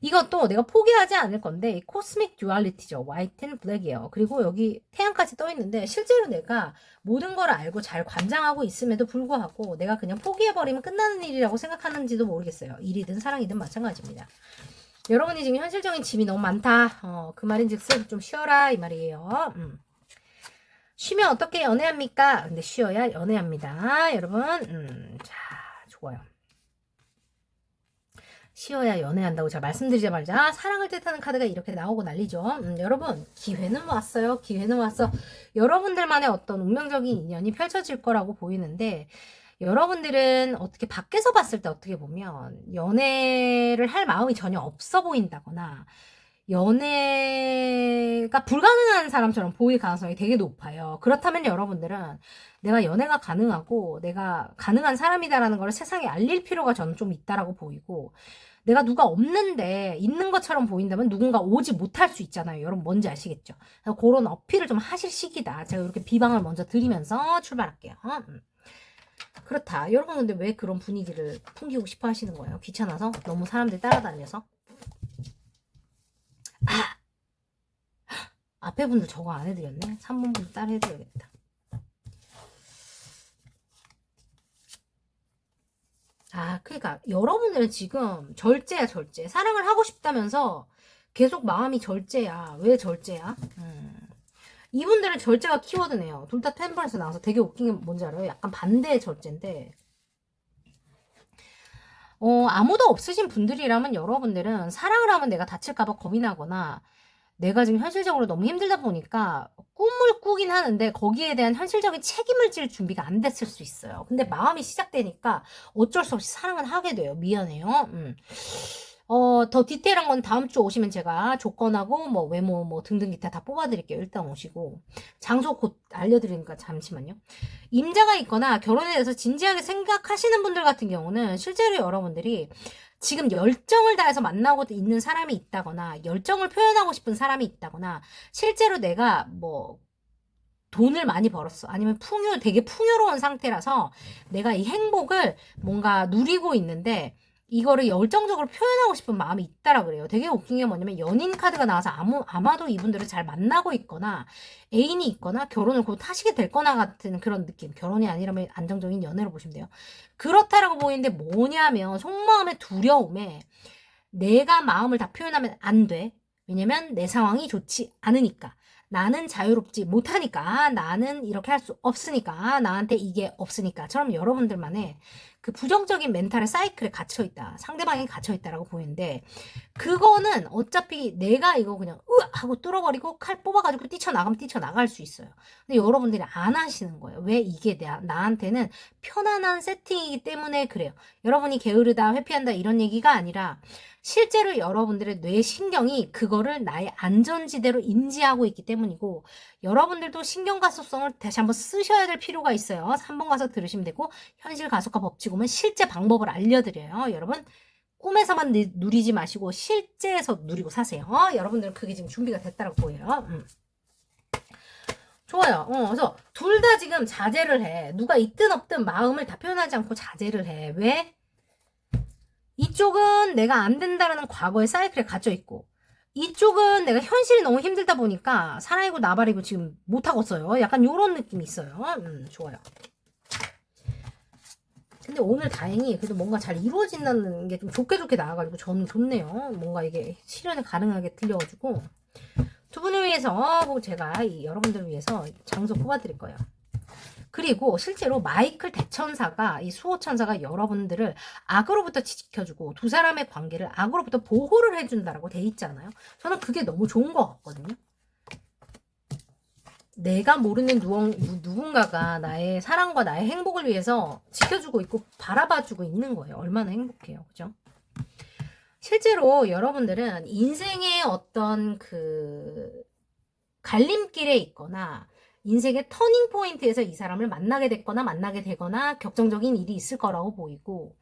이것도 내가 포기하지 않을 건데 코스믹 듀얼리티죠. 화이트 앤 블랙이에요. 그리고 여기 태양까지 떠 있는데 실제로 내가 모든 걸 알고 잘 관장하고 있음에도 불구하고 내가 그냥 포기해버리면 끝나는 일이라고 생각하는지도 모르겠어요. 일이든 사랑이든 마찬가지입니다. 여러분이 지금 현실적인 짐이 너무 많다. 그 말인즉슨 좀 쉬어라 이 말이에요. 쉬면 어떻게 연애합니까? 근데 쉬어야 연애합니다. 여러분. 자, 좋아요. 쉬어야 연애한다고 제가 말씀드리자마자 사랑을 뜻하는 카드가 이렇게 나오고 난리죠. 여러분, 기회는 왔어요. 기회는 왔어. 여러분들만의 어떤 운명적인 인연이 펼쳐질 거라고 보이는데, 여러분들은 어떻게 밖에서 봤을 때 어떻게 보면 연애를 할 마음이 전혀 없어 보인다거나, 연애가 불가능한 사람처럼 보일 가능성이 되게 높아요. 그렇다면 여러분들은 내가 연애가 가능하고 내가 가능한 사람이다라는 걸 세상에 알릴 필요가 저는 좀 있다라고 보이고, 내가 누가 없는데 있는 것처럼 보인다면 누군가 오지 못할 수 있잖아요. 여러분 뭔지 아시겠죠? 그런 어필을 좀 하실 시기다. 제가 이렇게 비방을 먼저 드리면서 출발할게요. 그렇다. 여러분 근데 왜 그런 분위기를 풍기고 싶어 하시는 거예요? 귀찮아서? 너무 사람들이 따라다녀서? 앞에 분들 저거 안 해드렸네. 3번 분들 따로 해드려야겠다. 그러니까 여러분들은 지금 절제야, 절제. 사랑을 하고 싶다면서 계속 마음이 절제야. 왜 절제야? 이분들은 절제가 키워드네요. 둘 다 템퍼런스 나와서 되게 웃긴 게 뭔지 알아요? 약간 반대의 절제인데, 아무도 없으신 분들이라면 여러분들은 사랑을 하면 내가 다칠까봐 겁이 나거나, 내가 지금 현실적으로 너무 힘들다 보니까 꿈을 꾸긴 하는데 거기에 대한 현실적인 책임을 질 준비가 안 됐을 수 있어요. 근데 마음이 시작되니까 어쩔 수 없이 사랑은 하게 돼요. 미안해요. 더 디테일한 건 다음 주 오시면 제가 조건하고 뭐 외모 뭐 등등 기타 다 뽑아드릴게요. 일단 오시고. 장소 곧 알려드리니까 잠시만요. 임자가 있거나 결혼에 대해서 진지하게 생각하시는 분들 같은 경우는 실제로 여러분들이 지금 열정을 다해서 만나고 있는 사람이 있다거나 열정을 표현하고 싶은 사람이 있다거나 실제로 내가 뭐 돈을 많이 벌었어. 아니면 되게 풍요로운 상태라서 내가 이 행복을 뭔가 누리고 있는데 이거를 열정적으로 표현하고 싶은 마음이 있다라 그래요. 되게 웃긴 게 뭐냐면 연인 카드가 나와서 아마도 이분들을 잘 만나고 있거나 애인이 있거나 결혼을 곧 하시게 될 거나 같은 그런 느낌. 결혼이 아니라면 안정적인 연애로 보시면 돼요. 그렇다라고 보이는데 뭐냐면 속마음의 두려움에 내가 마음을 다 표현하면 안 돼. 왜냐면 내 상황이 좋지 않으니까. 나는 자유롭지 못하니까. 나는 이렇게 할 수 없으니까. 나한테 이게 없으니까.처럼 여러분들만의 그 부정적인 멘탈의 사이클에 갇혀있다. 상대방이 갇혀있다라고 보이는데 그거는 어차피 내가 이거 그냥 하고 뚫어버리고 칼 뽑아가지고 뛰쳐나가면 뛰쳐나갈 수 있어요. 근데 여러분들이 안 하시는 거예요. 왜 이게 나한테는 편안한 세팅이기 때문에 그래요. 여러분이 게으르다 회피한다 이런 얘기가 아니라 실제로 여러분들의 뇌신경이 그거를 나의 안전지대로 인지하고 있기 때문이고 여러분들도 신경가속성을 다시 한번 쓰셔야 될 필요가 있어요. 3번 가서 들으시면 되고 현실 가속화 법칙 오면 실제 방법을 알려드려요. 여러분 꿈에서만 누리지 마시고 실제에서 누리고 사세요. 여러분들은 그게 지금 준비가 됐다고 보여요. 좋아요. 그래서 둘 다 지금 자제를 해. 누가 있든 없든 마음을 다 표현하지 않고 자제를 해. 왜? 이쪽은 내가 안 된다라는 과거의 사이클에 갇혀 있고 이쪽은 내가 현실이 너무 힘들다 보니까 사랑이고 나발이고 지금 못하겠어요. 약간 요런 느낌이 있어요. 좋아요. 근데 오늘 다행히 그래도 뭔가 잘 이루어진다는 게 좀 좋게 나와가지고 저는 좋네요. 뭔가 이게 실현이 가능하게 들려가지고 두 분을 위해서 제가 여러분들을 위해서 장소 뽑아드릴 거예요. 그리고 실제로 마이클 대천사가 이 수호천사가 여러분들을 악으로부터 지켜주고 두 사람의 관계를 악으로부터 보호를 해준다라고 돼 있잖아요. 저는 그게 너무 좋은 것 같거든요. 내가 모르는 누군가가 나의 사랑과 나의 행복을 위해서 지켜주고 있고 바라봐주고 있는 거예요. 얼마나 행복해요. 그죠? 실제로 여러분들은 인생의 어떤 그 갈림길에 있거나 인생의 터닝 포인트에서 이 사람을 만나게 됐거나 만나게 되거나 격정적인 일이 있을 거라고 보이고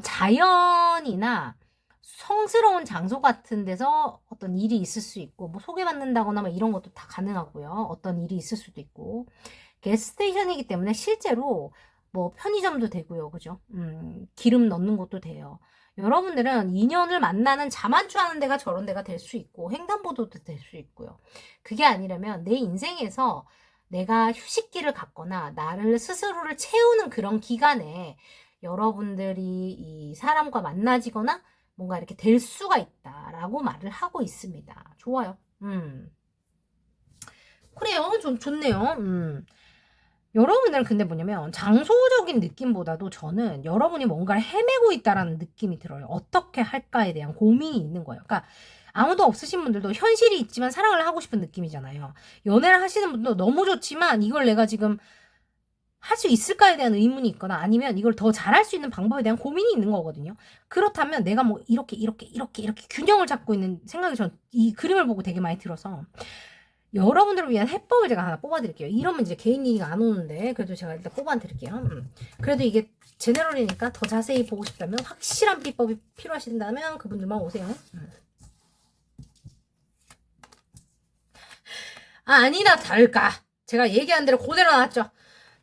자연이나 성스러운 장소 같은 데서 어떤 일이 있을 수 있고 뭐 소개받는다거나 뭐 이런 것도 다 가능하고요. 어떤 일이 있을 수도 있고 게스트레이션이기 때문에 실제로 뭐 편의점도 되고요. 그죠? 기름 넣는 것도 돼요. 여러분들은 인연을 만나는 자만추하는 데가 저런 데가 될 수 있고 횡단보도도 될 수 있고요. 그게 아니라면 내 인생에서 내가 휴식기를 갖거나 나를 스스로를 채우는 그런 기간에 여러분들이 이 사람과 만나지거나 뭔가 이렇게 될 수가 있다라고 말을 하고 있습니다. 좋아요. 그래요. 좋네요. 여러분들은 근데 뭐냐면 장소적인 느낌보다도 저는 여러분이 뭔가를 헤매고 있다라는 느낌이 들어요. 어떻게 할까에 대한 고민이 있는 거예요. 그러니까 아무도 없으신 분들도 현실이 있지만 사랑을 하고 싶은 느낌이잖아요. 연애를 하시는 분도 너무 좋지만 이걸 내가 지금 할 수 있을까에 대한 의문이 있거나 아니면 이걸 더 잘할 수 있는 방법에 대한 고민이 있는 거거든요. 그렇다면 내가 뭐 이렇게 균형을 잡고 있는 생각이 전 이 그림을 보고 되게 많이 들어서 여러분들을 위한 해법을 제가 하나 뽑아드릴게요. 이러면 이제 개인 얘기가 안 오는데 그래도 제가 일단 뽑아드릴게요. 그래도 이게 제네럴이니까 더 자세히 보고 싶다면 확실한 비법이 필요하신다면 그분들만 오세요. 아니나 다를까 제가 얘기한 대로 그대로 나왔죠.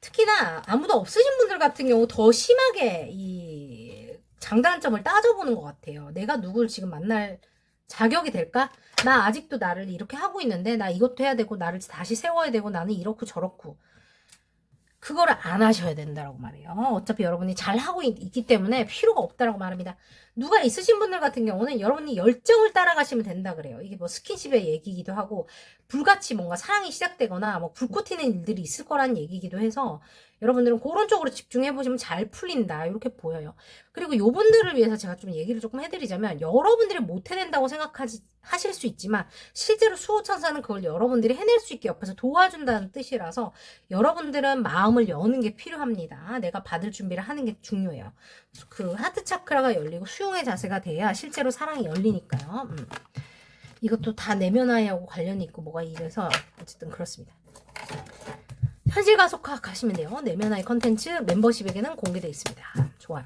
특히나 아무도 없으신 분들 같은 경우 더 심하게 이 장단점을 따져보는 것 같아요. 내가 누굴 지금 만날 자격이 될까? 나 아직도 나를 이렇게 하고 있는데 나 이것도 해야 되고 나를 다시 세워야 되고 나는 이렇고 저렇고 그거를 안 하셔야 된다라고 말해요. 어차피 여러분이 잘하고 있기 때문에 필요가 없다라고 말합니다. 누가 있으신 분들 같은 경우는 여러분이 열정을 따라가시면 된다 그래요. 이게 뭐 스킨십의 얘기이기도 하고 불같이 뭔가 사랑이 시작되거나 뭐 불꽃 튀는 일들이 있을 거라는 얘기이기도 해서 여러분들은 그런 쪽으로 집중해 보시면 잘 풀린다 이렇게 보여요. 그리고 요분들을 위해서 제가 좀 얘기를 조금 해드리자면 여러분들이 못 해낸다고 하실 수 있지만 실제로 수호천사는 그걸 여러분들이 해낼 수 있게 옆에서 도와준다는 뜻이라서 여러분들은 마음을 여는 게 필요합니다. 내가 받을 준비를 하는 게 중요해요. 그 하트 차크라가 열리고 수용의 자세가 돼야 실제로 사랑이 열리니까요. 이것도 다 내면화하고 관련이 있고 뭐가 이래서 어쨌든 그렇습니다. 현실 가속화 가시면 돼요. 내면화의 컨텐츠 멤버십에게는 공개되어 있습니다. 좋아요.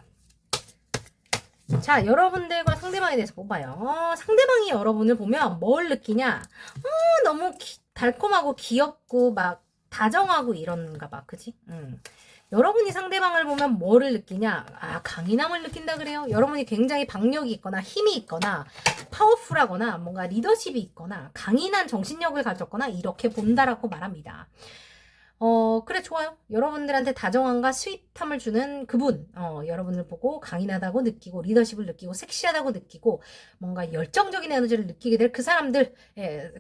자, 여러분들과 상대방에 대해서 뽑아요. 상대방이 여러분을 보면 뭘 느끼냐? 너무 달콤하고 귀엽고 막 다정하고 이런가 봐. 그지? 여러분이 상대방을 보면 뭐를 느끼냐? 강인함을 느낀다 그래요. 여러분이 굉장히 박력이 있거나 힘이 있거나 파워풀하거나 뭔가 리더십이 있거나 강인한 정신력을 가졌거나 이렇게 본다라고 말합니다. 그래 좋아요. 여러분들한테 다정함과 스윗함을 주는 그분 여러분을 보고 강인하다고 느끼고 리더십을 느끼고 섹시하다고 느끼고 뭔가 열정적인 에너지를 느끼게 될 그 사람들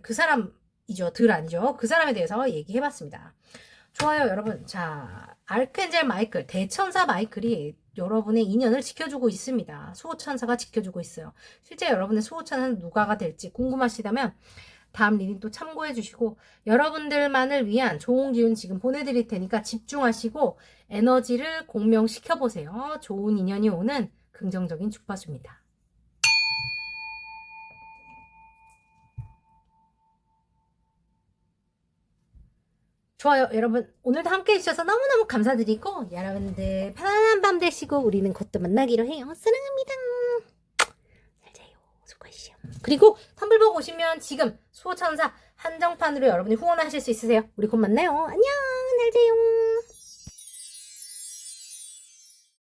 그 사람이죠. 아니죠. 그 사람에 대해서 얘기해봤습니다. 좋아요 여러분. 자 아르크엔젤 마이클 대천사 마이클이 여러분의 인연을 지켜주고 있습니다. 수호천사가 지켜주고 있어요. 실제 여러분의 수호천사는 누가가 될지 궁금하시다면 다음 리딩 또 참고해 주시고 여러분들만을 위한 좋은 기운 지금 보내드릴 테니까 집중하시고 에너지를 공명시켜 보세요. 좋은 인연이 오는 긍정적인 주파수입니다. 좋아요 여러분 오늘도 함께 해주셔서 너무너무 감사드리고 여러분들 편안한 밤 되시고 우리는 곧 또 만나기로 해요. 사랑합니다. 잘 자요. 수고하시죠. 그리고 텀블 보고 오시면 지금 수호천사 한정판으로 여러분이 후원하실 수 있으세요. 우리 곧 만나요. 안녕 잘 자요.